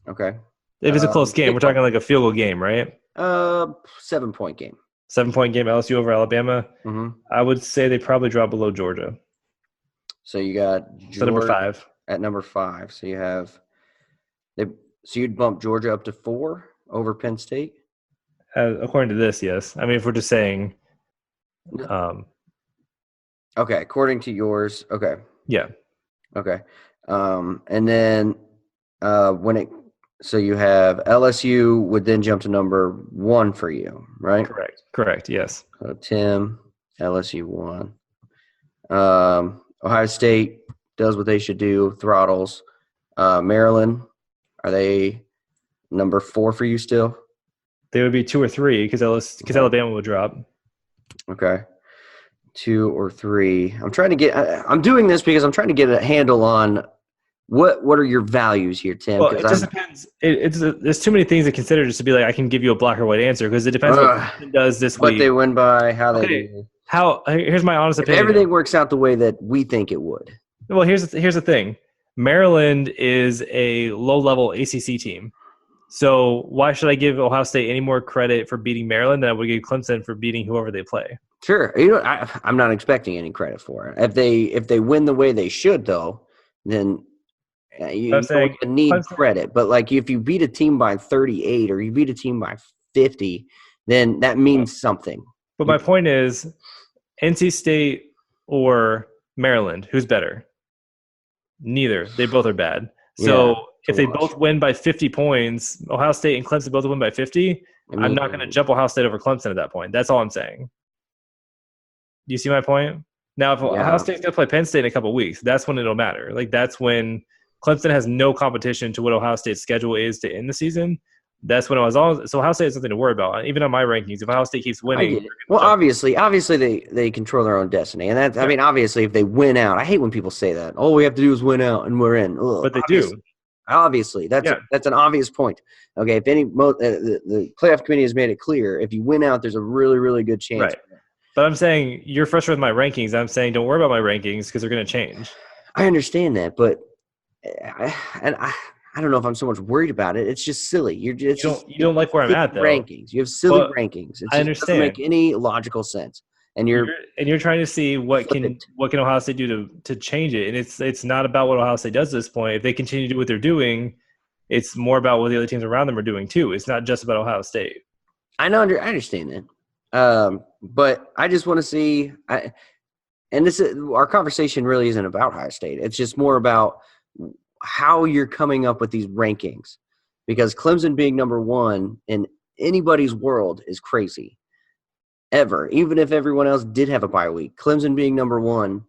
[SPEAKER 1] Okay.
[SPEAKER 3] If it's a close game, we're talking like a field goal game, right?
[SPEAKER 1] 7-point game.
[SPEAKER 3] 7-point game, LSU over Alabama.
[SPEAKER 1] Mm-hmm.
[SPEAKER 3] I would say they probably drop below Georgia.
[SPEAKER 1] So you got Georgia
[SPEAKER 3] number 5.
[SPEAKER 1] At number 5. So you have so you'd bump Georgia up to 4 over Penn State?
[SPEAKER 3] According to this, yes. I mean, if we're just saying
[SPEAKER 1] okay, according to yours. Okay.
[SPEAKER 3] Yeah.
[SPEAKER 1] Okay. And then so you have LSU would then jump to number 1 for you, right?
[SPEAKER 3] Correct. Yes.
[SPEAKER 1] So Tim, LSU 1. Ohio State does what they should do, throttles. Maryland, are they number 4 for you still?
[SPEAKER 3] They would be 2 or 3 because Alabama would drop.
[SPEAKER 1] Okay. 2 or 3. I'm doing this because I'm trying to get a handle on what are your values here, Tim?
[SPEAKER 3] Well, it just depends. There's too many things to consider just to be like I can give you a black or white answer because it depends what it does this week.
[SPEAKER 1] What they win by, how they do.
[SPEAKER 3] Here's my honest opinion.
[SPEAKER 1] Everything works out the way that we think it would.
[SPEAKER 3] Well, here's the thing. Maryland is a low-level ACC team. So why should I give Ohio State any more credit for beating Maryland than I would give Clemson for beating whoever they play?
[SPEAKER 1] Sure. I'm not expecting any credit for it. If they win the way they should, though, then you don't even need credit. But like if you beat a team by 38 or you beat a team by 50, then that means something.
[SPEAKER 3] But my point is, NC State or Maryland, who's better? Neither. They both are bad. So if they both win by 50 points, Ohio State and Clemson both win by 50, I'm not going to jump Ohio State over Clemson at that point. That's all I'm saying. Do you see my point? Now, if Ohio State's going to play Penn State in a couple of weeks, that's when it'll matter. Like that's when Clemson has no competition to what Ohio State's schedule is to end the season. That's when so Ohio State has something to worry about. Even on my rankings, if Ohio State keeps winning,
[SPEAKER 1] well, obviously they control their own destiny, and that's I mean, obviously, if they win out, I hate when people say that. All we have to do is win out, and we're in. Ugh,
[SPEAKER 3] but they do.
[SPEAKER 1] Obviously, that's an obvious point. Okay, if the playoff committee has made it clear, if you win out, there's a really, really good chance.
[SPEAKER 3] Right. But I'm saying you're frustrated with my rankings. I'm saying don't worry about my rankings because they're going to change.
[SPEAKER 1] I understand that, but I don't know if I'm so much worried about it. It's just silly. You
[SPEAKER 3] don't like where I'm at though.
[SPEAKER 1] Rankings. You have silly rankings.
[SPEAKER 3] I understand.
[SPEAKER 1] Doesn't make any logical sense. And
[SPEAKER 3] you're trying to see what can Ohio State do to change it, and it's not about what Ohio State does at this point. If they continue to do what they're doing, it's more about what the other teams around them are doing too. It's not just about Ohio State.
[SPEAKER 1] I understand that, but I just want to see. Our conversation really isn't about Ohio State. It's just more about how you're coming up with these rankings, because Clemson being number one in anybody's world is crazy. Ever, even if everyone else did have a bye week, Clemson being number one,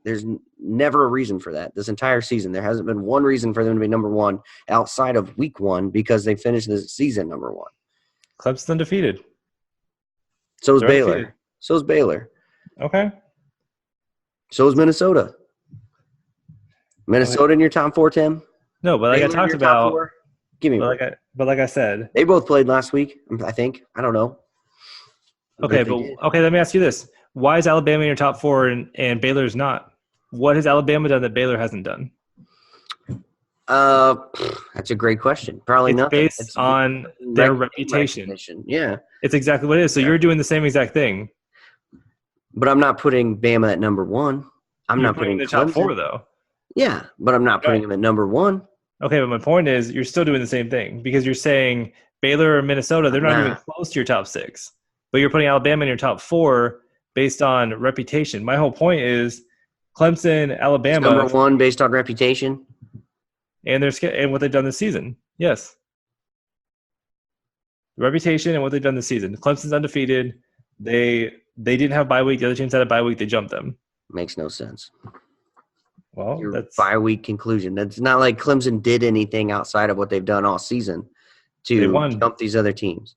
[SPEAKER 1] there's never a reason for that. This entire season, there hasn't been one reason for them to be number one outside of week one because they finished the season number one.
[SPEAKER 3] Clemson's undefeated.
[SPEAKER 1] So is Baylor. Undefeated. So is Baylor.
[SPEAKER 3] Okay.
[SPEAKER 1] So is Minnesota. Minnesota in your top four, Tim?
[SPEAKER 3] No, but like I talked about.
[SPEAKER 1] Give me
[SPEAKER 3] one. But like I said.
[SPEAKER 1] They both played last week, I think. I don't know.
[SPEAKER 3] Okay, let me ask you this. Why is Alabama in your top four and Baylor's not? What has Alabama done that Baylor hasn't done?
[SPEAKER 1] That's a great question. Probably
[SPEAKER 3] it's
[SPEAKER 1] nothing.
[SPEAKER 3] Based on their reputation.
[SPEAKER 1] Yeah.
[SPEAKER 3] It's exactly what it is. So you're doing the same exact thing.
[SPEAKER 1] But I'm not putting Bama at number one. I'm not putting
[SPEAKER 3] the top four, though.
[SPEAKER 1] Yeah, but I'm not putting them at number one.
[SPEAKER 3] Okay, but my point is you're still doing the same thing because you're saying Baylor or Minnesota, they're not even close to your top six. But you're putting Alabama in your top four based on reputation. My whole point is Clemson, Alabama.
[SPEAKER 1] Number one based on reputation?
[SPEAKER 3] And what they've done this season. Yes. Reputation and what they've done this season. Clemson's undefeated. They didn't have a bye week. The other teams had a bye week. They jumped them.
[SPEAKER 1] Makes no sense.
[SPEAKER 3] Well,
[SPEAKER 1] that's bye week conclusion. That's not like Clemson did anything outside of what they've done all season to jump these other teams.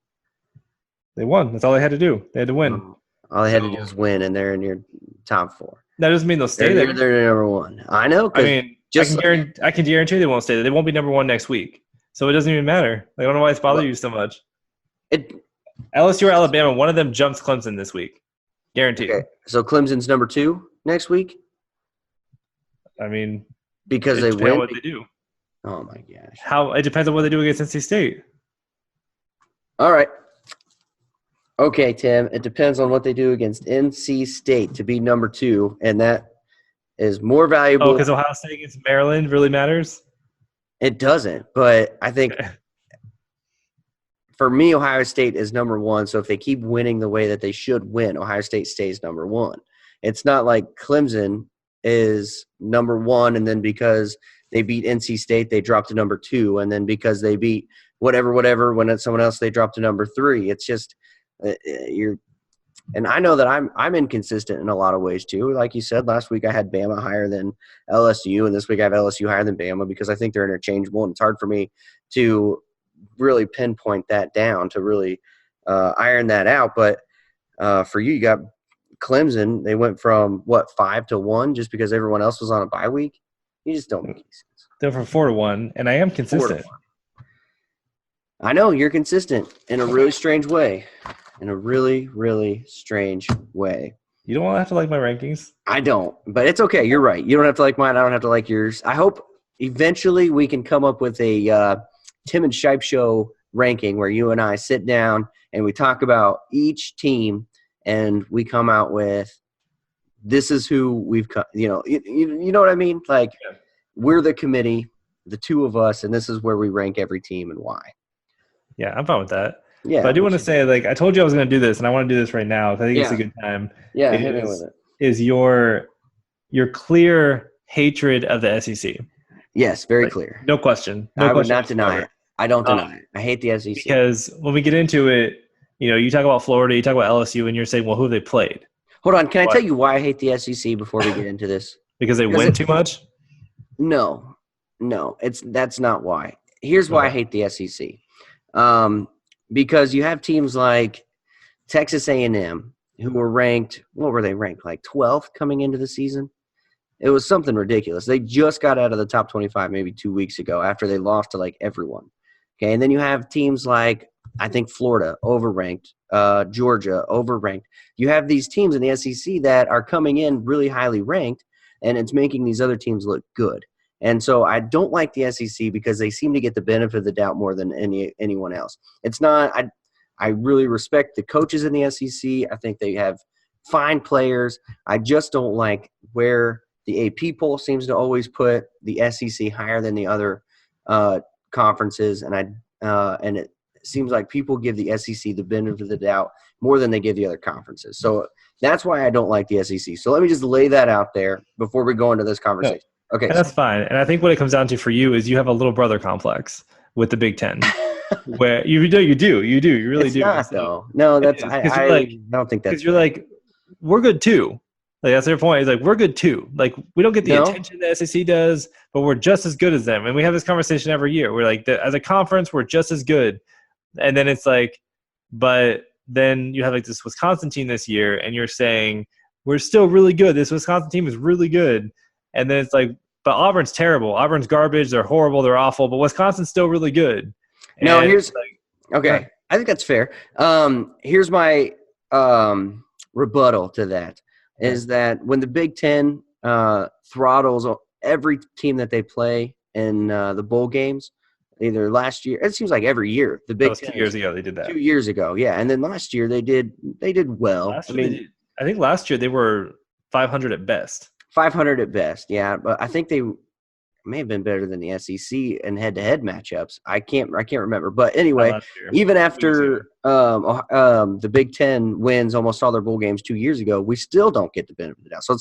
[SPEAKER 3] They won. That's all they had to do. They had to win.
[SPEAKER 1] All they had to do was win, and they're in your top four.
[SPEAKER 3] That doesn't mean they'll stay there.
[SPEAKER 1] They're number one. I know.
[SPEAKER 3] I mean, I can guarantee they won't stay there. They won't be number one next week. So it doesn't even matter. I don't know why it's bothering you so much. LSU or Alabama, one of them jumps Clemson this week. Guaranteed. Okay.
[SPEAKER 1] So Clemson's number two next week?
[SPEAKER 3] I mean,
[SPEAKER 1] because they win.
[SPEAKER 3] What they do.
[SPEAKER 1] Oh, my gosh.
[SPEAKER 3] It depends on what they do against NC State.
[SPEAKER 1] All right. Okay, Tim, it depends on what they do against NC State to be number two, and that is more valuable.
[SPEAKER 3] Oh, because Ohio State against Maryland really matters?
[SPEAKER 1] It doesn't, but I think for me, Ohio State is number one, so if they keep winning the way that they should win, Ohio State stays number one. It's not like Clemson is number one, and then because they beat NC State, they dropped to number two, and then because they beat whatever, when it's someone else, they dropped to number three. It's just – and I know that I'm inconsistent in a lot of ways too. Like you said, last week I had Bama higher than LSU, and this week I have LSU higher than Bama because I think they're interchangeable, and it's hard for me to really pinpoint that down to really iron that out. But for you got Clemson. They went from 5 to 1 just because everyone else was on a bye week. You just don't make any sense.
[SPEAKER 3] They're from 4 to 1, and I am consistent.
[SPEAKER 1] I know you're consistent in a really strange way. In a really, really strange way.
[SPEAKER 3] You don't want to have to like my rankings?
[SPEAKER 1] I don't, but it's okay. You're right. You don't have to like mine. I don't have to like yours. I hope eventually we can come up with a Tim and Shipe show ranking where you and I sit down and we talk about each team and we come out with this is who we've – you know what I mean? Like we're the committee, the two of us, and this is where we rank every team and why.
[SPEAKER 3] Yeah, I'm fine with that.
[SPEAKER 1] Yeah,
[SPEAKER 3] but I do want to say, like, I told you I was going to do this, and I want to do this right now because I think it's a good time.
[SPEAKER 1] Yeah, hit me with it.
[SPEAKER 3] Is your clear hatred of the SEC?
[SPEAKER 1] Yes, very clear.
[SPEAKER 3] No question.
[SPEAKER 1] I would not deny it. I don't deny it. I hate the SEC.
[SPEAKER 3] Because when we get into it, you talk about Florida, you talk about LSU, and you're saying, well, who have they played?
[SPEAKER 1] Hold on. Can I tell you why I hate the SEC before we get into this?
[SPEAKER 3] Because they win too much?
[SPEAKER 1] No. That's not why. Here's why I hate the SEC. Because you have teams like Texas A&M who were ranked – what were they ranked? Like 12th coming into the season? It was something ridiculous. They just got out of the top 25 maybe 2 weeks ago after they lost to like everyone. Okay, and then you have teams like I think Florida overranked, Georgia overranked. You have these teams in the SEC that are coming in really highly ranked, and it's making these other teams look good. And so I don't like the SEC because they seem to get the benefit of the doubt more than anyone else. It's not. I really respect the coaches in the SEC. I think they have fine players. I just don't like where the AP poll seems to always put the SEC higher than the other conferences, and it seems like people give the SEC the benefit of the doubt more than they give the other conferences. So that's why I don't like the SEC. So let me just lay that out there before we go into this conversation. Okay,
[SPEAKER 3] and that's fine. And I think what it comes down to for you is you have a little brother complex with the Big Ten, where you really do.
[SPEAKER 1] It's not, though. No, that's I don't think that's
[SPEAKER 3] because you're like, we're good too. Like that's their point. Is like we're good too. Like we don't get the attention the SEC does, but we're just as good as them. And we have this conversation every year. We're like, as a conference, we're just as good. And then it's like, but then you have like this Wisconsin team this year, and you're saying we're still really good. This Wisconsin team is really good. And then it's like, but Auburn's terrible. Auburn's garbage. They're horrible. They're awful. But Wisconsin's still really good.
[SPEAKER 1] No, here's okay. I think that's fair. Here's my rebuttal to that. Is that when the Big Ten throttles every team that they play in the bowl games, either last year, it seems like every year the Big Ten.
[SPEAKER 3] 2 years ago they did that.
[SPEAKER 1] 2 years ago, yeah, and then last year they did well.
[SPEAKER 3] I think last year they were 500 at best.
[SPEAKER 1] 500 at best, yeah, but I think they may have been better than the SEC in head-to-head matchups. I can't remember, but anyway, even after the Big Ten wins almost all their bowl games 2 years ago, we still don't get the benefit of the doubt. So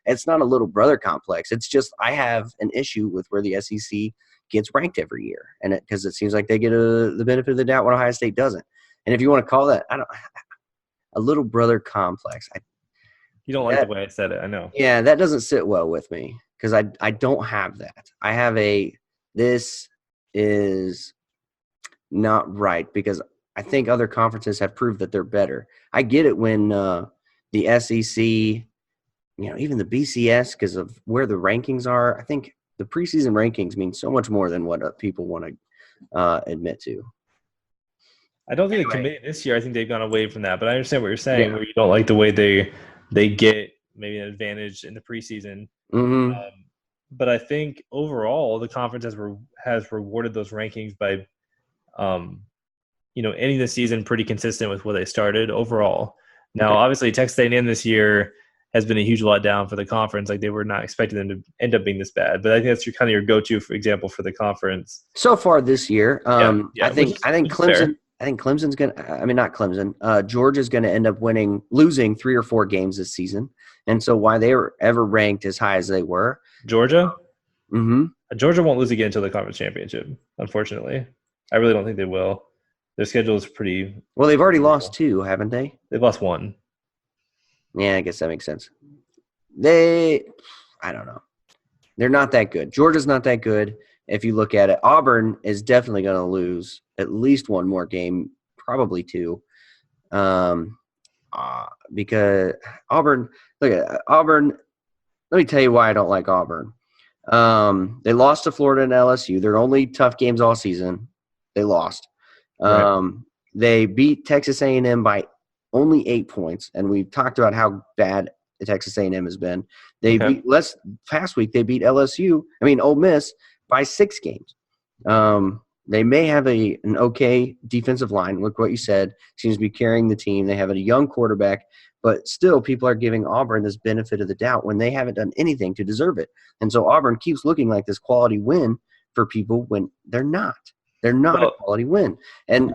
[SPEAKER 1] it's not a little brother complex. It's just I have an issue with where the SEC gets ranked every year, and because it seems like they get the benefit of the doubt when Ohio State doesn't. And if you want to call that, a little brother complex.
[SPEAKER 3] You don't like the way I said it, I know.
[SPEAKER 1] Yeah, that doesn't sit well with me. Because I don't have that. I have this is not right because I think other conferences have proved that they're better. I get it when the SEC, even the BCS, because of where the rankings are. I think the preseason rankings mean so much more than what people want to admit to.
[SPEAKER 3] I don't think the committee this year, I think they've gone away from that. But I understand what you're saying, where you don't like the way they get maybe an advantage in the preseason.
[SPEAKER 1] Mm-hmm.
[SPEAKER 3] But I think overall the conference has rewarded those rankings by, ending the season pretty consistent with what they started overall. Now, obviously, Texas A&M this year has been a huge letdown for the conference. Like they were not expecting them to end up being this bad. But I think that's your go-to for example for the conference
[SPEAKER 1] so far this year. I think Clemson.
[SPEAKER 3] Fair.
[SPEAKER 1] I think Clemson's going to – I mean, not Clemson. Georgia's going to end up losing 3 or 4 games this season. And so why they were ever ranked as high as they were.
[SPEAKER 3] Georgia?
[SPEAKER 1] Mm-hmm.
[SPEAKER 3] Georgia won't lose again until the conference championship, unfortunately. I really don't think they will. Their schedule is pretty –
[SPEAKER 1] well, they've already lost 2, haven't they?
[SPEAKER 3] They've lost 1.
[SPEAKER 1] Yeah, I guess that makes sense. I don't know. They're not that good. Georgia's not that good. If you look at it, Auburn is definitely going to lose at least 1 more game, probably 2, because Auburn. Look at Auburn. Let me tell you why I don't like Auburn. They lost to Florida and LSU. Their only tough games all season. They lost.
[SPEAKER 3] Right.
[SPEAKER 1] They beat Texas A&M by only 8 points, and we've talked about how bad Texas A&M has been. They beat past week. They beat Ole Miss by 6 games. They may have an okay defensive line. Look what you said. Seems to be carrying the team. They have a young quarterback, but still people are giving Auburn this benefit of the doubt when they haven't done anything to deserve it. And so Auburn keeps looking like this quality win for people when they're not. They're not a quality win. And,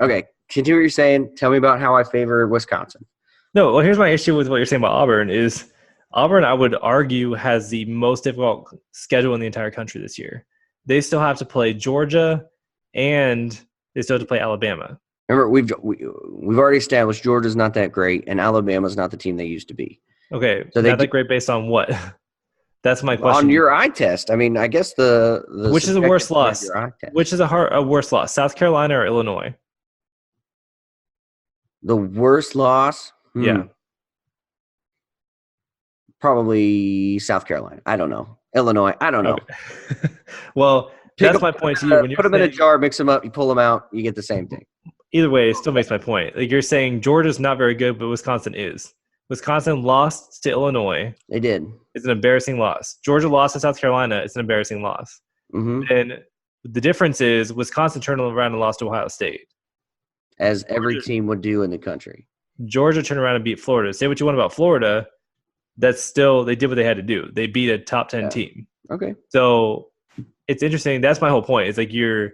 [SPEAKER 1] okay, continue what you're saying. Tell me about how I favor Wisconsin.
[SPEAKER 3] No, well, here's my issue with what you're saying about Auburn is Auburn, I would argue, has the most difficult schedule in the entire country this year. They still have to play Georgia, and they still have to play Alabama.
[SPEAKER 1] Remember, we've already established Georgia's not that great, and Alabama's not the team they used to be.
[SPEAKER 3] Okay, so not that great based on what? That's my question.
[SPEAKER 1] On your eye test. I mean, I guess the
[SPEAKER 3] which is a worse loss? Which is a worse loss, South Carolina or Illinois?
[SPEAKER 1] The worst loss?
[SPEAKER 3] Yeah.
[SPEAKER 1] Probably South Carolina. I don't know. Illinois. I don't know.
[SPEAKER 3] Okay. Well, that's my point to you. When you're
[SPEAKER 1] put them in a
[SPEAKER 3] saying,
[SPEAKER 1] jar, mix them up, you pull them out, you get the same thing.
[SPEAKER 3] either way, it still makes my point. Like you're saying Georgia's not very good, but Wisconsin is. Wisconsin lost to Illinois.
[SPEAKER 1] They did.
[SPEAKER 3] It's an embarrassing loss. Georgia lost to South Carolina. It's an embarrassing loss.
[SPEAKER 1] Mm-hmm.
[SPEAKER 3] And the difference is Wisconsin turned around and lost to Ohio State.
[SPEAKER 1] As every team would do in the country.
[SPEAKER 3] Georgia turned around and beat Florida. Say what you want about Florida, that's still they did what they had to do. They beat a top 10 team.
[SPEAKER 1] Okay.
[SPEAKER 3] So it's interesting. That's my whole point. It's like you're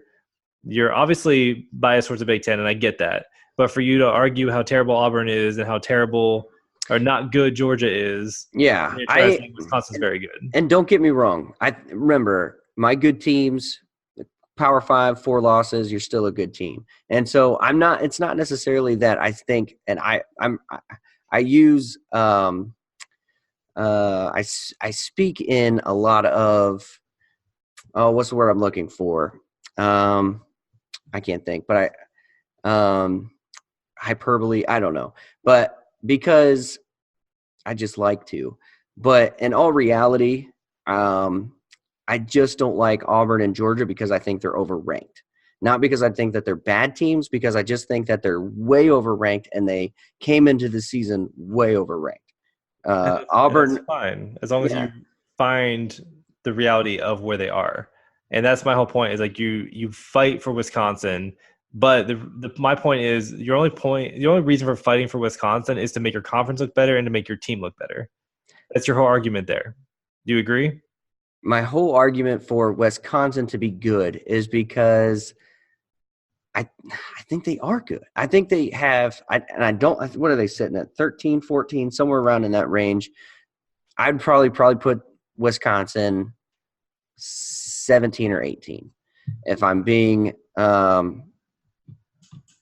[SPEAKER 3] obviously biased towards the Big Ten, and I get that. But for you to argue how terrible Auburn is and how terrible or not good Georgia is,
[SPEAKER 1] yeah,
[SPEAKER 3] Wisconsin's very good.
[SPEAKER 1] And don't get me wrong. I remember my good teams, Power 5, 4 losses. You're still a good team, and so I'm not. It's not necessarily that I think, and I use I speak in a lot of what's the word I'm looking for? I can't think, but hyperbole. I don't know, but because I just like to. But in all reality, I just don't like Auburn and Georgia because I think they're overranked. Not because I think that they're bad teams, because I just think that they're way overranked and they came into the season way overranked. Auburn,
[SPEAKER 3] that's fine as long as you find the reality of where they are, and that's my whole point. Is like you fight for Wisconsin, but my point is the only reason for fighting for Wisconsin is to make your conference look better and to make your team look better. That's your whole argument there. Do you agree?
[SPEAKER 1] My whole argument for Wisconsin to be good is because I think they are good. I think they have – what are they sitting at, 13, 14, somewhere around in that range. I'd probably put Wisconsin 17 or 18 if I'm being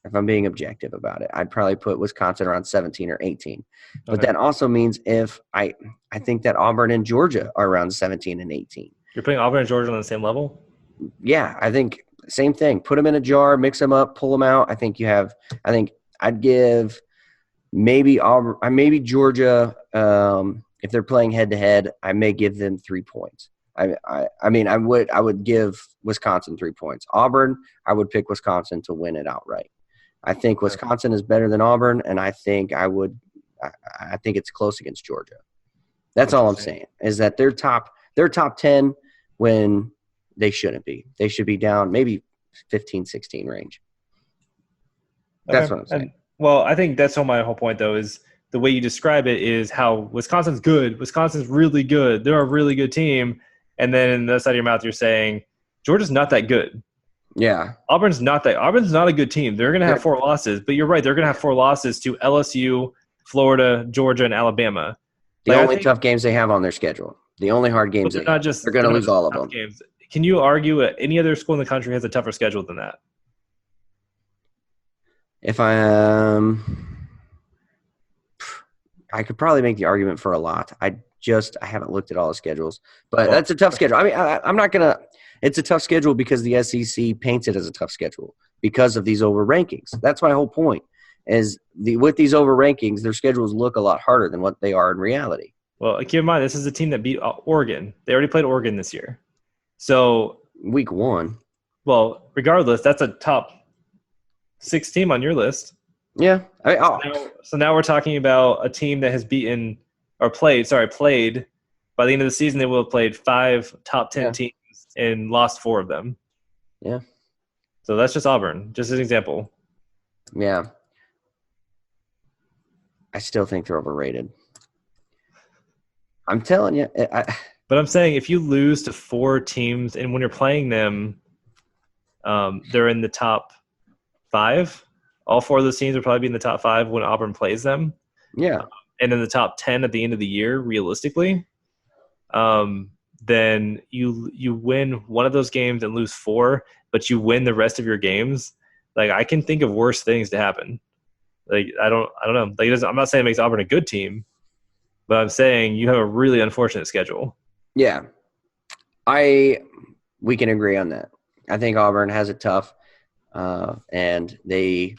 [SPEAKER 1] objective about it. I'd probably put Wisconsin around 17 or 18. But that also means if I think that Auburn and Georgia are around 17 and 18.
[SPEAKER 3] You're putting Auburn and Georgia on the same level?
[SPEAKER 1] Yeah, I think same thing. Put them in a jar, mix them up, pull them out. I think I'd give maybe Auburn, maybe Georgia, if they're playing head to head, I may give them 3 points. I would give Wisconsin 3 points. Auburn, I would pick Wisconsin to win it outright. I think Wisconsin is better than Auburn, and I think it's close against Georgia. That's all I'm saying, is that they're top 10 when they shouldn't be. They should be down maybe 15, 16 range. That's what I'm saying.
[SPEAKER 3] Well, I think that's my whole point, though, is the way you describe it is how Wisconsin's good. Wisconsin's really good. They're a really good team. And then in the side of your mouth, you're saying Georgia's not that good.
[SPEAKER 1] Yeah.
[SPEAKER 3] Auburn's not a good team. They're going to have 4 losses. But you're right. They're going to have 4 losses to LSU, Florida, Georgia, and Alabama.
[SPEAKER 1] The only tough games they have on their schedule. The only hard games they're going to lose all of them.
[SPEAKER 3] Games. Can you argue that any other school in the country has a tougher schedule than that?
[SPEAKER 1] If I could probably make the argument for a lot. I haven't looked at all the schedules, but that's a tough schedule. I mean, I'm not going to – it's a tough schedule because the SEC paints it as a tough schedule because of these over rankings. That's my whole point is with these over rankings, their schedules look a lot harder than what they are in reality.
[SPEAKER 3] Well, keep in mind, this is a team that beat Oregon. They already played Oregon this year. So
[SPEAKER 1] week 1.
[SPEAKER 3] Well, regardless, that's a top 6 team on your list.
[SPEAKER 1] Yeah.
[SPEAKER 3] So now we're talking about a team that has beaten or played by the end of the season. They will have played 5 top 10 teams and lost 4 of them.
[SPEAKER 1] Yeah.
[SPEAKER 3] So that's just Auburn, just as an example.
[SPEAKER 1] Yeah. I still think they're overrated. I'm telling you.
[SPEAKER 3] But I'm saying if you lose to 4 teams and when you're playing them, they're in the top 5. All 4 of those teams will probably be in the top 5 when Auburn plays them.
[SPEAKER 1] Yeah.
[SPEAKER 3] And in the top 10 at the end of the year, realistically, then you win one of those games and lose 4, but you win the rest of your games. Like, I can think of worse things to happen. Like, I don't know. Like, I'm not saying it makes Auburn a good team, but I'm saying you have a really unfortunate schedule.
[SPEAKER 1] Yeah. We can agree on that. I think Auburn has it tough, and they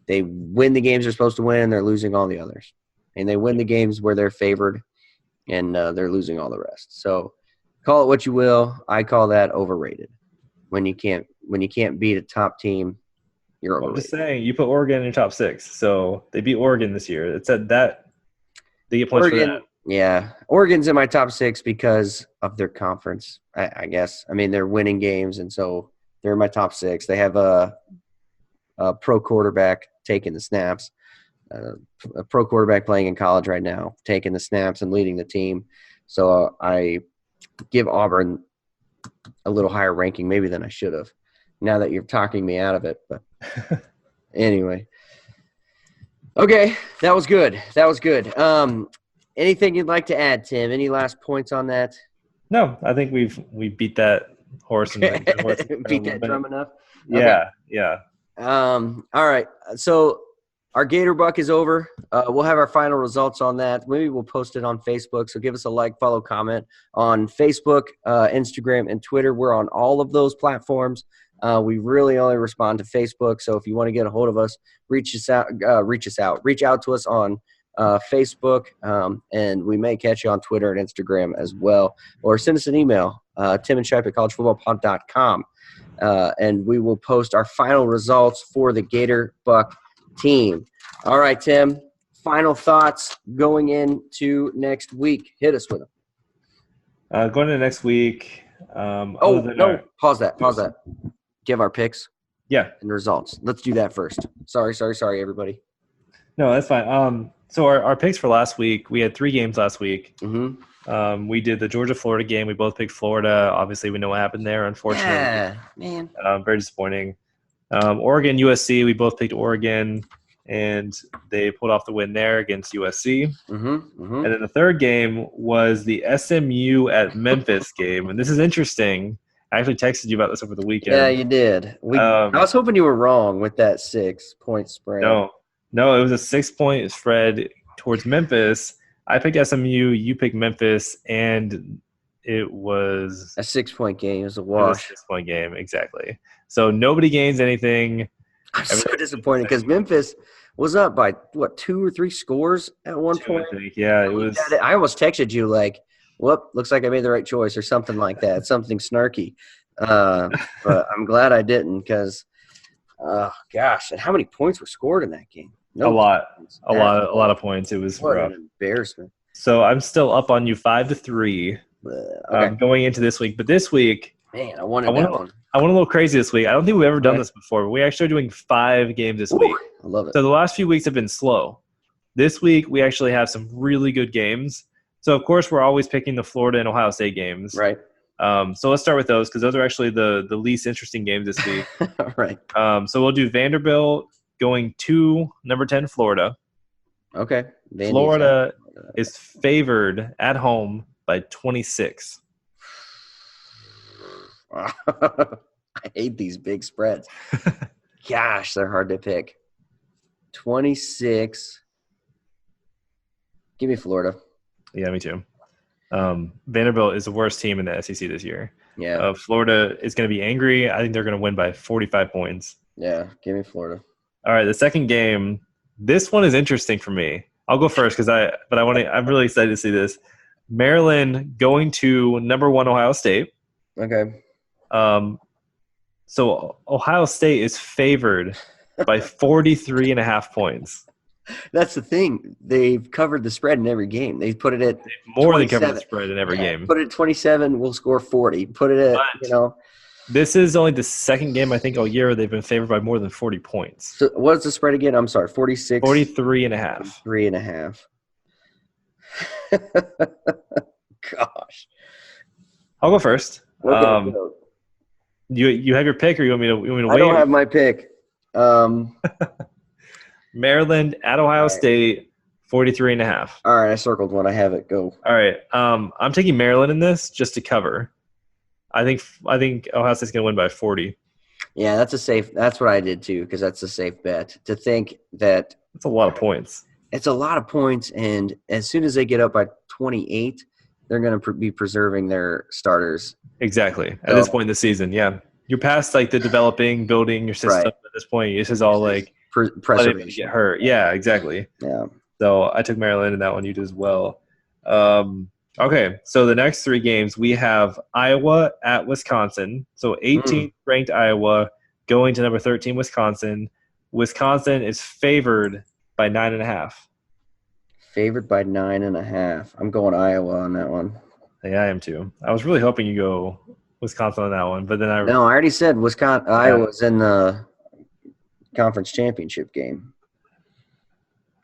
[SPEAKER 1] win the games they're supposed to win, and they're losing all the others. And they win the games where they're favored, and they're losing all the rest. So call it what you will. I call that overrated. When you can't beat a top team, you're overrated.
[SPEAKER 3] I'm just saying, you put Oregon in your top 6, so they beat Oregon this year. It said that they get points for that.
[SPEAKER 1] Yeah, Oregon's in my top 6 because of their conference, I guess. I mean, they're winning games, and so they're in my top 6. They have a pro quarterback taking the snaps, a pro quarterback playing in college right now, taking the snaps and leading the team. So I give Auburn a little higher ranking maybe than I should have, now that you're talking me out of it. But anyway. Okay, that was good. Anything you'd like to add, Tim? Any last points on that?
[SPEAKER 3] No, I think we beat that horse and
[SPEAKER 1] beat that drum enough.
[SPEAKER 3] Yeah, yeah.
[SPEAKER 1] All right. So our Gator Buck is over. We'll have our final results on that. Maybe we'll post it on Facebook. So give us a like, follow, comment on Facebook, Instagram, and Twitter. We're on all of those platforms. We really only respond to Facebook. So if you want to get a hold of us, reach out to us on Facebook, and we may catch you on Twitter and Instagram as well, or send us an email, Tim and Shipe at collegefootballpod.com, and we will post our final results for the Gator Buck team. All right, Tim, final thoughts going into next week. Hit us with them.
[SPEAKER 3] Going into next week.
[SPEAKER 1] Pause that. Give our picks.
[SPEAKER 3] Yeah.
[SPEAKER 1] And results. Let's do that first. Sorry, everybody.
[SPEAKER 3] No, that's fine. So our picks for last week, we had 3 games last week.
[SPEAKER 1] Mm-hmm.
[SPEAKER 3] We did the Georgia-Florida game. We both picked Florida. Obviously, we know what happened there, unfortunately.
[SPEAKER 1] Yeah, man.
[SPEAKER 3] Very disappointing. Oregon-USC, we both picked Oregon, and they pulled off the win there against USC.
[SPEAKER 1] Mm-hmm. Mm-hmm.
[SPEAKER 3] And then the third game was the SMU at Memphis game. And this is interesting. I actually texted you about this over the weekend.
[SPEAKER 1] Yeah, you did. I was hoping you were wrong with that 6-point spread.
[SPEAKER 3] No, it was a 6-point spread towards Memphis. I picked SMU, you picked Memphis, and it was
[SPEAKER 1] a 6-point game. It was a wash.
[SPEAKER 3] It was a 6-point game, exactly. So nobody gains anything.
[SPEAKER 1] I'm so disappointed because Memphis was up by, 2 or 3 scores at one point?
[SPEAKER 3] I think. Yeah, it was.
[SPEAKER 1] I almost texted you like, whoop, looks like I made the right choice or something like that, something snarky. But I'm glad I didn't because, gosh, and how many points were scored in that game?
[SPEAKER 3] A lot of points. It was rough.
[SPEAKER 1] An embarrassment.
[SPEAKER 3] So I'm still up on you 5-3
[SPEAKER 1] okay.
[SPEAKER 3] Going into this week. But this week,
[SPEAKER 1] man, I went a
[SPEAKER 3] little crazy this week. I don't think we've ever done this before. But we actually are doing 5 games this week.
[SPEAKER 1] I love it.
[SPEAKER 3] So the last few weeks have been slow. This week we actually have some really good games. So of course we're always picking the Florida and Ohio State games.
[SPEAKER 1] Right.
[SPEAKER 3] So let's start with those because those are actually the least interesting games this week.
[SPEAKER 1] Right.
[SPEAKER 3] So we'll do Vanderbilt going to number 10 Florida.
[SPEAKER 1] Okay.
[SPEAKER 3] Florida is favored at home by 26.
[SPEAKER 1] I hate these big spreads. Gosh, they're hard to pick. 26. Give me Florida.
[SPEAKER 3] Yeah, me too. Vanderbilt is the worst team in the SEC this year.
[SPEAKER 1] Yeah.
[SPEAKER 3] Florida is going to be angry. I think they're going to win by 45 points.
[SPEAKER 1] Yeah, give me Florida.
[SPEAKER 3] All right, the second game. This one is interesting for me. I'll go first I'm really excited to see this. Maryland going to number 1 Ohio State.
[SPEAKER 1] Okay.
[SPEAKER 3] So Ohio State is favored by 43.5 points.
[SPEAKER 1] That's the thing. They've covered the spread in every game. They put it at
[SPEAKER 3] more than covered the spread in every game.
[SPEAKER 1] Put it at 27, we'll score 40. Put it at,
[SPEAKER 3] This is only the second game, I think, all year they've been favored by more than 40 points.
[SPEAKER 1] So what's the spread again? I'm sorry, 46?
[SPEAKER 3] 43.5.
[SPEAKER 1] 3.5. Gosh.
[SPEAKER 3] I'll go first. You have your pick, or you want me to wait?
[SPEAKER 1] I don't have my pick.
[SPEAKER 3] Maryland at Ohio State, 43.5.
[SPEAKER 1] All right, I circled one. I have it. Go.
[SPEAKER 3] All right. I'm taking Maryland in this just to cover. I think Ohio State's going to win by 40.
[SPEAKER 1] Yeah, that's what I did too, because that's a safe bet. To think that
[SPEAKER 3] it's a lot of points.
[SPEAKER 1] It's a lot of points, and as soon as they get up by 28, they're going to be preserving their starters.
[SPEAKER 3] Exactly. At this point in the season, yeah. You're past like the developing, building your system at this point. This is all like
[SPEAKER 1] preservation.
[SPEAKER 3] Get hurt. Yeah, exactly.
[SPEAKER 1] Yeah.
[SPEAKER 3] So I took Maryland in that one. You did as well. Okay, so the next 3 games, we have Iowa at Wisconsin. So 18th ranked Iowa going to number 13 Wisconsin. Wisconsin is favored by 9.5.
[SPEAKER 1] Favored by 9.5. I'm going Iowa on that one.
[SPEAKER 3] Yeah, I am too. I was really hoping you go Wisconsin on that one, but then
[SPEAKER 1] No, I already said Wisconsin. Iowa's in the conference championship game.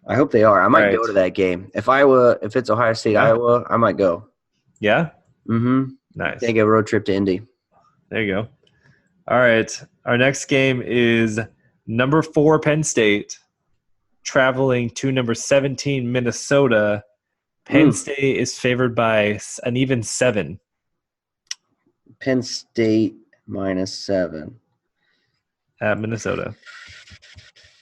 [SPEAKER 1] I hope they are. I might go to that game. If it's Ohio State, Iowa, I might go.
[SPEAKER 3] Yeah?
[SPEAKER 1] Mm-hmm.
[SPEAKER 3] Nice.
[SPEAKER 1] Take a road trip to Indy.
[SPEAKER 3] There you go. All right. Our next game is number 4 Penn State traveling to number 17 Minnesota. Penn State is favored by an even 7.
[SPEAKER 1] Penn State -7
[SPEAKER 3] at Minnesota.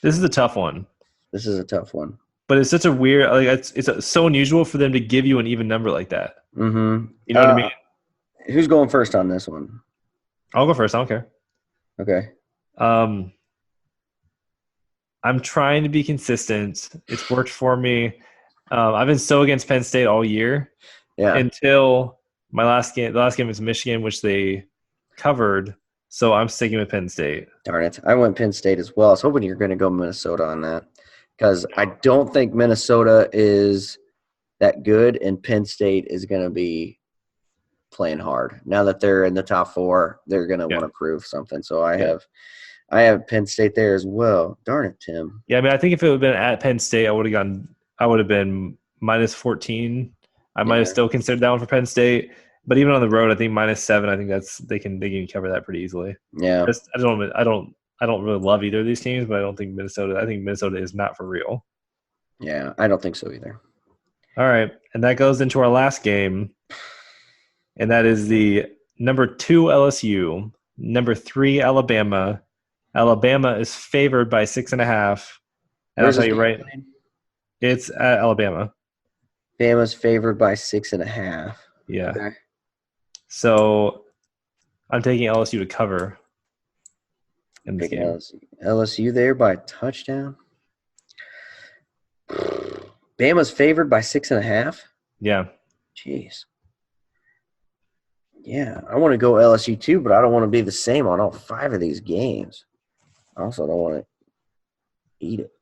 [SPEAKER 3] This is a tough one.
[SPEAKER 1] This is a tough one.
[SPEAKER 3] But it's such a weird, like it's so unusual for them to give you an even number like that.
[SPEAKER 1] Mm-hmm.
[SPEAKER 3] You know what I mean?
[SPEAKER 1] Who's going first on this one?
[SPEAKER 3] I'll go first. I don't care.
[SPEAKER 1] Okay.
[SPEAKER 3] I'm trying to be consistent. It's worked for me. I've been so against Penn State all year.
[SPEAKER 1] Yeah.
[SPEAKER 3] Until my last game. The last game was Michigan, which they covered. So I'm sticking with Penn State.
[SPEAKER 1] Darn it. I went Penn State as well. I was hoping you were going to go Minnesota on that because I don't think Minnesota is that good, and Penn State is going to be playing hard. Now that they're in the top 4, they're going to want to prove something. So I have Penn State there as well. Darn it, Tim.
[SPEAKER 3] Yeah, I mean, I think if it would have been at Penn State, I would have been -14. I might have still considered that one for Penn State. But even on the road, I think -7. I think they can cover that pretty easily.
[SPEAKER 1] Yeah.
[SPEAKER 3] I don't really love either of these teams, but I think Minnesota is not for real.
[SPEAKER 1] Yeah, I don't think so either.
[SPEAKER 3] All right, and that goes into our last game, and that is the number 2 LSU, number 3 Alabama. Alabama is favored by 6.5. And I'll tell you right, it's at Alabama.
[SPEAKER 1] Bama's favored by 6.5.
[SPEAKER 3] Yeah.
[SPEAKER 1] Okay.
[SPEAKER 3] So I'm taking LSU to cover in this game.
[SPEAKER 1] LSU there by a touchdown. Bama's favored by 6.5.
[SPEAKER 3] Yeah.
[SPEAKER 1] Jeez. Yeah, I want to go LSU too, but I don't want to be the same on all 5 of these games. I also don't want to eat it.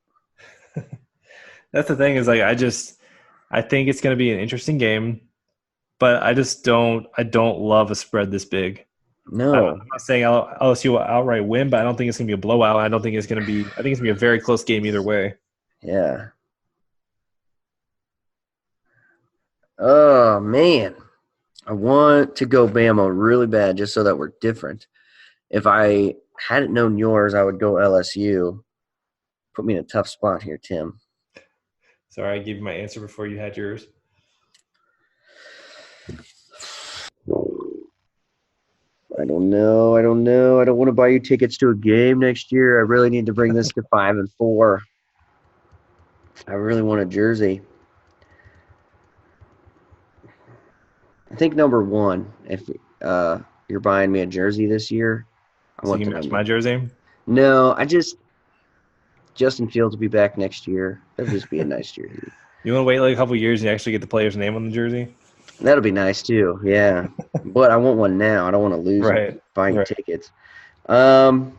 [SPEAKER 3] That's the thing is I think it's going to be an interesting game, but I don't love a spread this big.
[SPEAKER 1] No.
[SPEAKER 3] I'm not saying LSU will outright win, but I don't think it's going to be a blowout. I think it's going to be a very close game either way.
[SPEAKER 1] Yeah. Oh, man. I want to go Bama really bad just so that we're different. If I hadn't known yours, I would go LSU. Put me in a tough spot here, Tim.
[SPEAKER 3] Sorry, I gave you my answer before you had yours.
[SPEAKER 1] I don't know. I don't want to buy you tickets to a game next year. I really need to bring this to 5-4. I really want a jersey. I think number 1, if you're buying me a jersey this year, I want
[SPEAKER 3] you can match my jersey?
[SPEAKER 1] No, Justin Fields will be back next year. That'll just be a nice jersey.
[SPEAKER 3] You want to wait like a couple years and you actually get the player's name on the jersey?
[SPEAKER 1] That'll be nice too, yeah. But I want one now. I don't want to lose buying tickets. Man,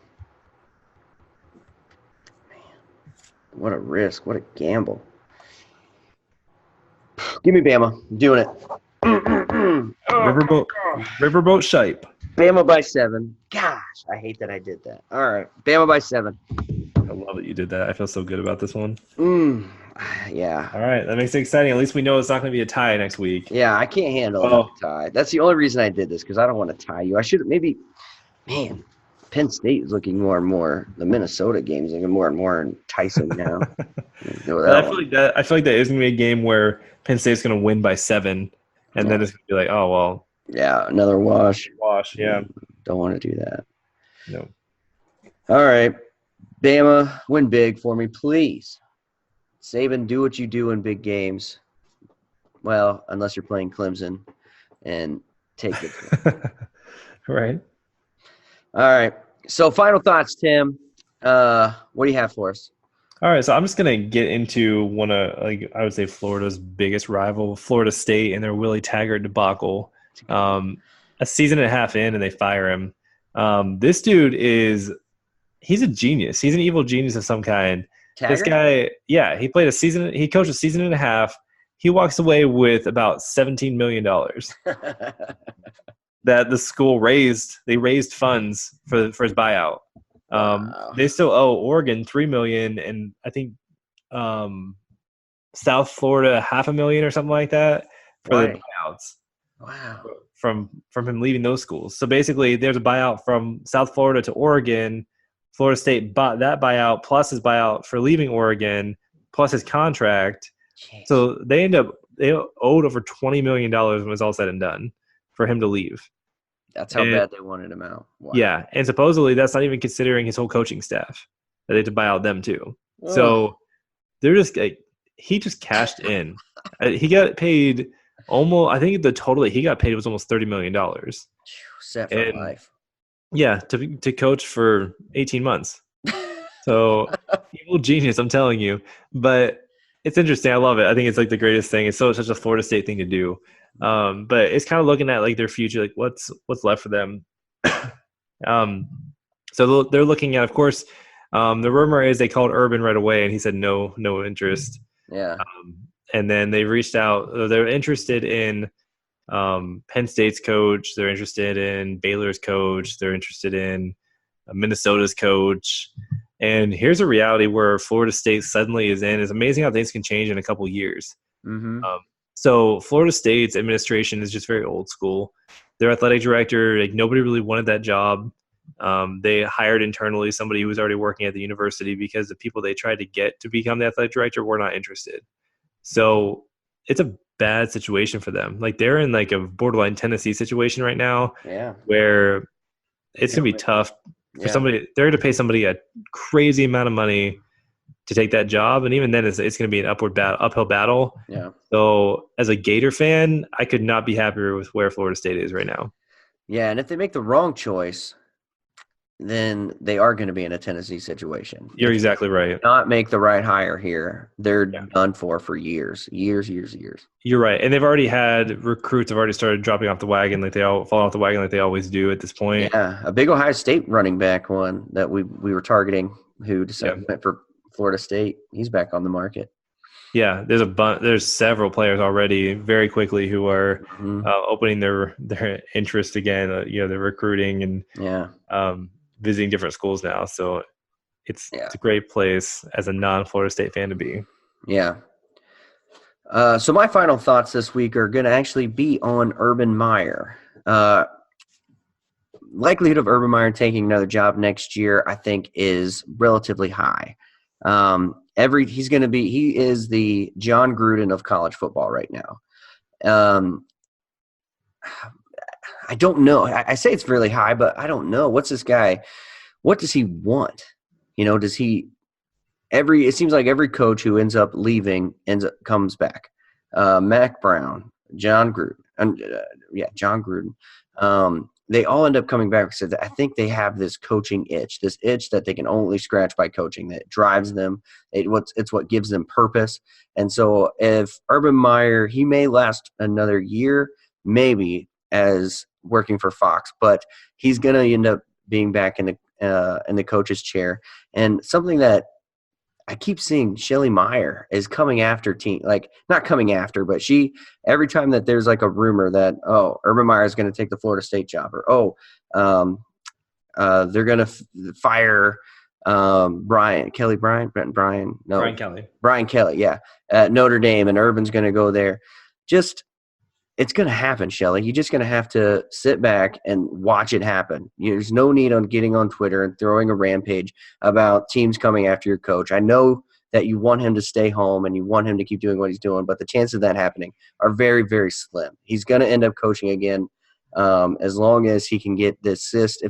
[SPEAKER 1] what a risk. What a gamble. Give me Bama. I'm doing it.
[SPEAKER 3] Riverboat Shipe.
[SPEAKER 1] Bama by 7. Gosh, I hate that I did that. All right, Bama by 7.
[SPEAKER 3] I love that you did that. I feel so good about this one.
[SPEAKER 1] Yeah.
[SPEAKER 3] All right, that makes it exciting. At least we know it's not going to be a tie next week.
[SPEAKER 1] Yeah, I can't handle a tie. That's the only reason I did this, because I don't want to tie you. I should maybe – man, Penn State is looking more and more – the Minnesota game is looking more and more enticing now.
[SPEAKER 3] I feel like that is going to be a game where Penn State's going to win by 7, and then it's going to be like, oh, well.
[SPEAKER 1] Yeah, another wash.
[SPEAKER 3] Yeah.
[SPEAKER 1] Don't want to do that.
[SPEAKER 3] No.
[SPEAKER 1] All right. Bama, win big for me, please. Saban, do what you do in big games. Well, unless you're playing Clemson, and take it.
[SPEAKER 3] Right.
[SPEAKER 1] All right. So final thoughts, Tim. What do you have for us?
[SPEAKER 3] All right, so I'm just gonna get into one of, like, I would say Florida's biggest rival, Florida State, and their Willie Taggart debacle. A season and a half in, and they fire him. This dude he's a genius. He's an evil genius of some kind. This
[SPEAKER 1] Taggart?
[SPEAKER 3] guy, yeah, he coached a season and a half. He walks away with about $17 million that the school raised. They raised funds for his buyout.
[SPEAKER 1] Wow.
[SPEAKER 3] They still owe Oregon $3 million, and I think South Florida $500,000 or something like that for the buyouts.
[SPEAKER 1] Wow.
[SPEAKER 3] From him leaving those schools. So basically, there's a buyout from South Florida to Oregon. Florida State bought that buyout plus his buyout for leaving Oregon plus his contract.
[SPEAKER 1] Jeez.
[SPEAKER 3] So they owed over $20 million when it was all said and done for him to leave.
[SPEAKER 1] That's how bad they wanted him out. Wow.
[SPEAKER 3] Yeah, and supposedly that's not even considering his whole coaching staff that they had to buy out them too.
[SPEAKER 1] Ugh.
[SPEAKER 3] So they're just he just cashed in. He got paid almost. I think the total that he got paid was almost $30 million.
[SPEAKER 1] Set for life.
[SPEAKER 3] Yeah, to coach for 18 months. So evil genius, I'm telling you. But it's interesting. I love it. I think it's like the greatest thing. It's such a Florida State thing to do. But it's kind of looking at like their future, like what's left for them. So they're looking at, of course, the rumor is they called Urban right away, and he said no interest.
[SPEAKER 1] Yeah.
[SPEAKER 3] And then they reached out. They're interested in Penn State's coach. They're interested in Baylor's coach. They're interested in Minnesota's coach. And here's a reality where Florida State suddenly is in. It's amazing how things can change in a couple years.
[SPEAKER 1] Mm-hmm.
[SPEAKER 3] So Florida State's administration is just very old school. Their athletic director, like nobody really wanted that job. They hired internally somebody who was already working at the university because the people they tried to get to become the athletic director were not interested. So it's a bad situation for them. Like they're in like a borderline Tennessee situation right now.
[SPEAKER 1] Yeah.
[SPEAKER 3] Where it's gonna be tough for somebody. They're gonna pay somebody a crazy amount of money to take that job, and even then, it's going to be an uphill battle.
[SPEAKER 1] Yeah.
[SPEAKER 3] So, as a Gator fan, I could not be happier with where Florida State is right now.
[SPEAKER 1] Yeah, and if they make the wrong choice, then they are going to be in a Tennessee situation.
[SPEAKER 3] You're exactly right.
[SPEAKER 1] Not make the right hire here, they're done for years.
[SPEAKER 3] You're right, and they've already had recruits have already started dropping off the wagon, like they all fall off the wagon, like they always do at this point.
[SPEAKER 1] Yeah, a big Ohio State running back one that we were targeting, who decided went for Florida State. He's back on the market.
[SPEAKER 3] Yeah, there's several players already very quickly who are opening their interest again. They're recruiting and visiting different schools now. So it's a great place as a non-Florida State fan to be.
[SPEAKER 1] Yeah. So my final thoughts this week are going to actually be on Urban Meyer. Likelihood of Urban Meyer taking another job next year, I think, is relatively high. He is the John Gruden of college football right now. I don't know. I say it's really high, but I don't know. What's this guy? What does he want? It seems like every coach who ends up leaving comes back. Mac Brown, John Gruden. They all end up coming back because I think they have this coaching itch, that they can only scratch by coaching, that drives them. It's what gives them purpose. And so if Urban Meyer, he may last another year, maybe, as working for Fox, but he's going to end up being back in the coach's chair. And something that I keep seeing, Shelly Meyer is coming after not coming after, but every time that there's like a rumor that, Urban Meyer is going to take the Florida State job, or, they're going to fire Brian Kelly, at Notre Dame, and Urban's going to go there. It's going to happen, Shelly. You're just going to have to sit back and watch it happen. There's no need on getting on Twitter and throwing a rampage about teams coming after your coach. I know that you want him to stay home and you want him to keep doing what he's doing, but the chances of that happening are very, very slim. He's going to end up coaching again as long as he can get the cyst.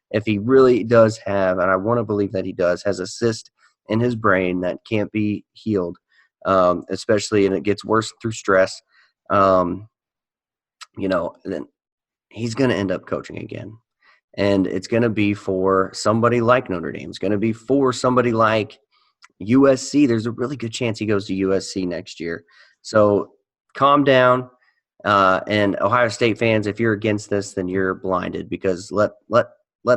[SPEAKER 1] If he really does have, and I want to believe that he does, has a cyst in his brain that can't be healed, especially, and it gets worse through stress, then he's going to end up coaching again. And it's going to be for somebody like Notre Dame. It's going to be for somebody like USC. There's a really good chance he goes to USC next year. So calm down. And Ohio State fans, if you're against this, then you're blinded, because let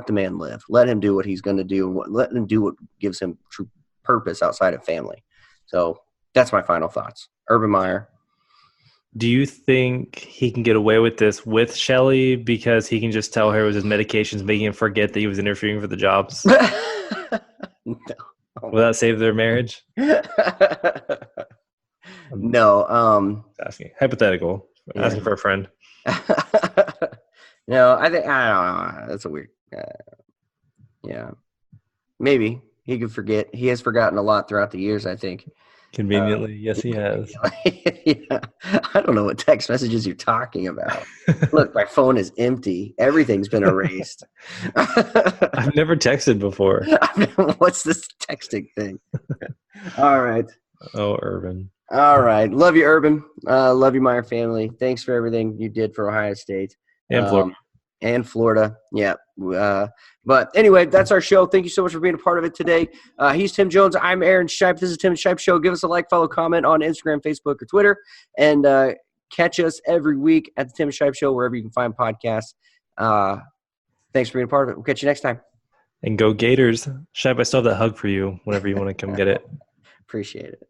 [SPEAKER 1] the man live. Let him do what he's going to do, and let him do what gives him true purpose outside of family. So that's my final thoughts. Urban Meyer.
[SPEAKER 3] Do you think he can get away with this with Shelley because he can just tell her it was his medications making him forget that he was interfering for the jobs?
[SPEAKER 1] No.
[SPEAKER 3] Will that save their marriage?
[SPEAKER 1] No.
[SPEAKER 3] Asking hypothetical.
[SPEAKER 1] Yeah.
[SPEAKER 3] Asking for a friend.
[SPEAKER 1] No, I don't know. That's a weird. Yeah, maybe he could forget. He has forgotten a lot throughout the years, I think.
[SPEAKER 3] Conveniently, yes, he has.
[SPEAKER 1] Yeah. I don't know what text messages you're talking about. Look, my phone is empty. Everything's been erased.
[SPEAKER 3] I've never texted before.
[SPEAKER 1] What's this texting thing? All right.
[SPEAKER 3] Oh, Urban.
[SPEAKER 1] All right. Love you, Urban. Love you, Meyer family. Thanks for everything you did for Ohio State.
[SPEAKER 3] And Florida.
[SPEAKER 1] And Florida. Yeah. But anyway, that's our show. Thank you so much for being a part of it today. He's Tim Jones. I'm Aaron Shipe. This is Tim Shipe Show. Give us a like, follow, comment on Instagram, Facebook, or Twitter. And catch us every week at the Tim Shipe Show, wherever you can find podcasts. Thanks for being a part of it. We'll catch you next time.
[SPEAKER 3] And go Gators. Shipe, I still have that hug for you whenever you want to come get it.
[SPEAKER 1] Appreciate it.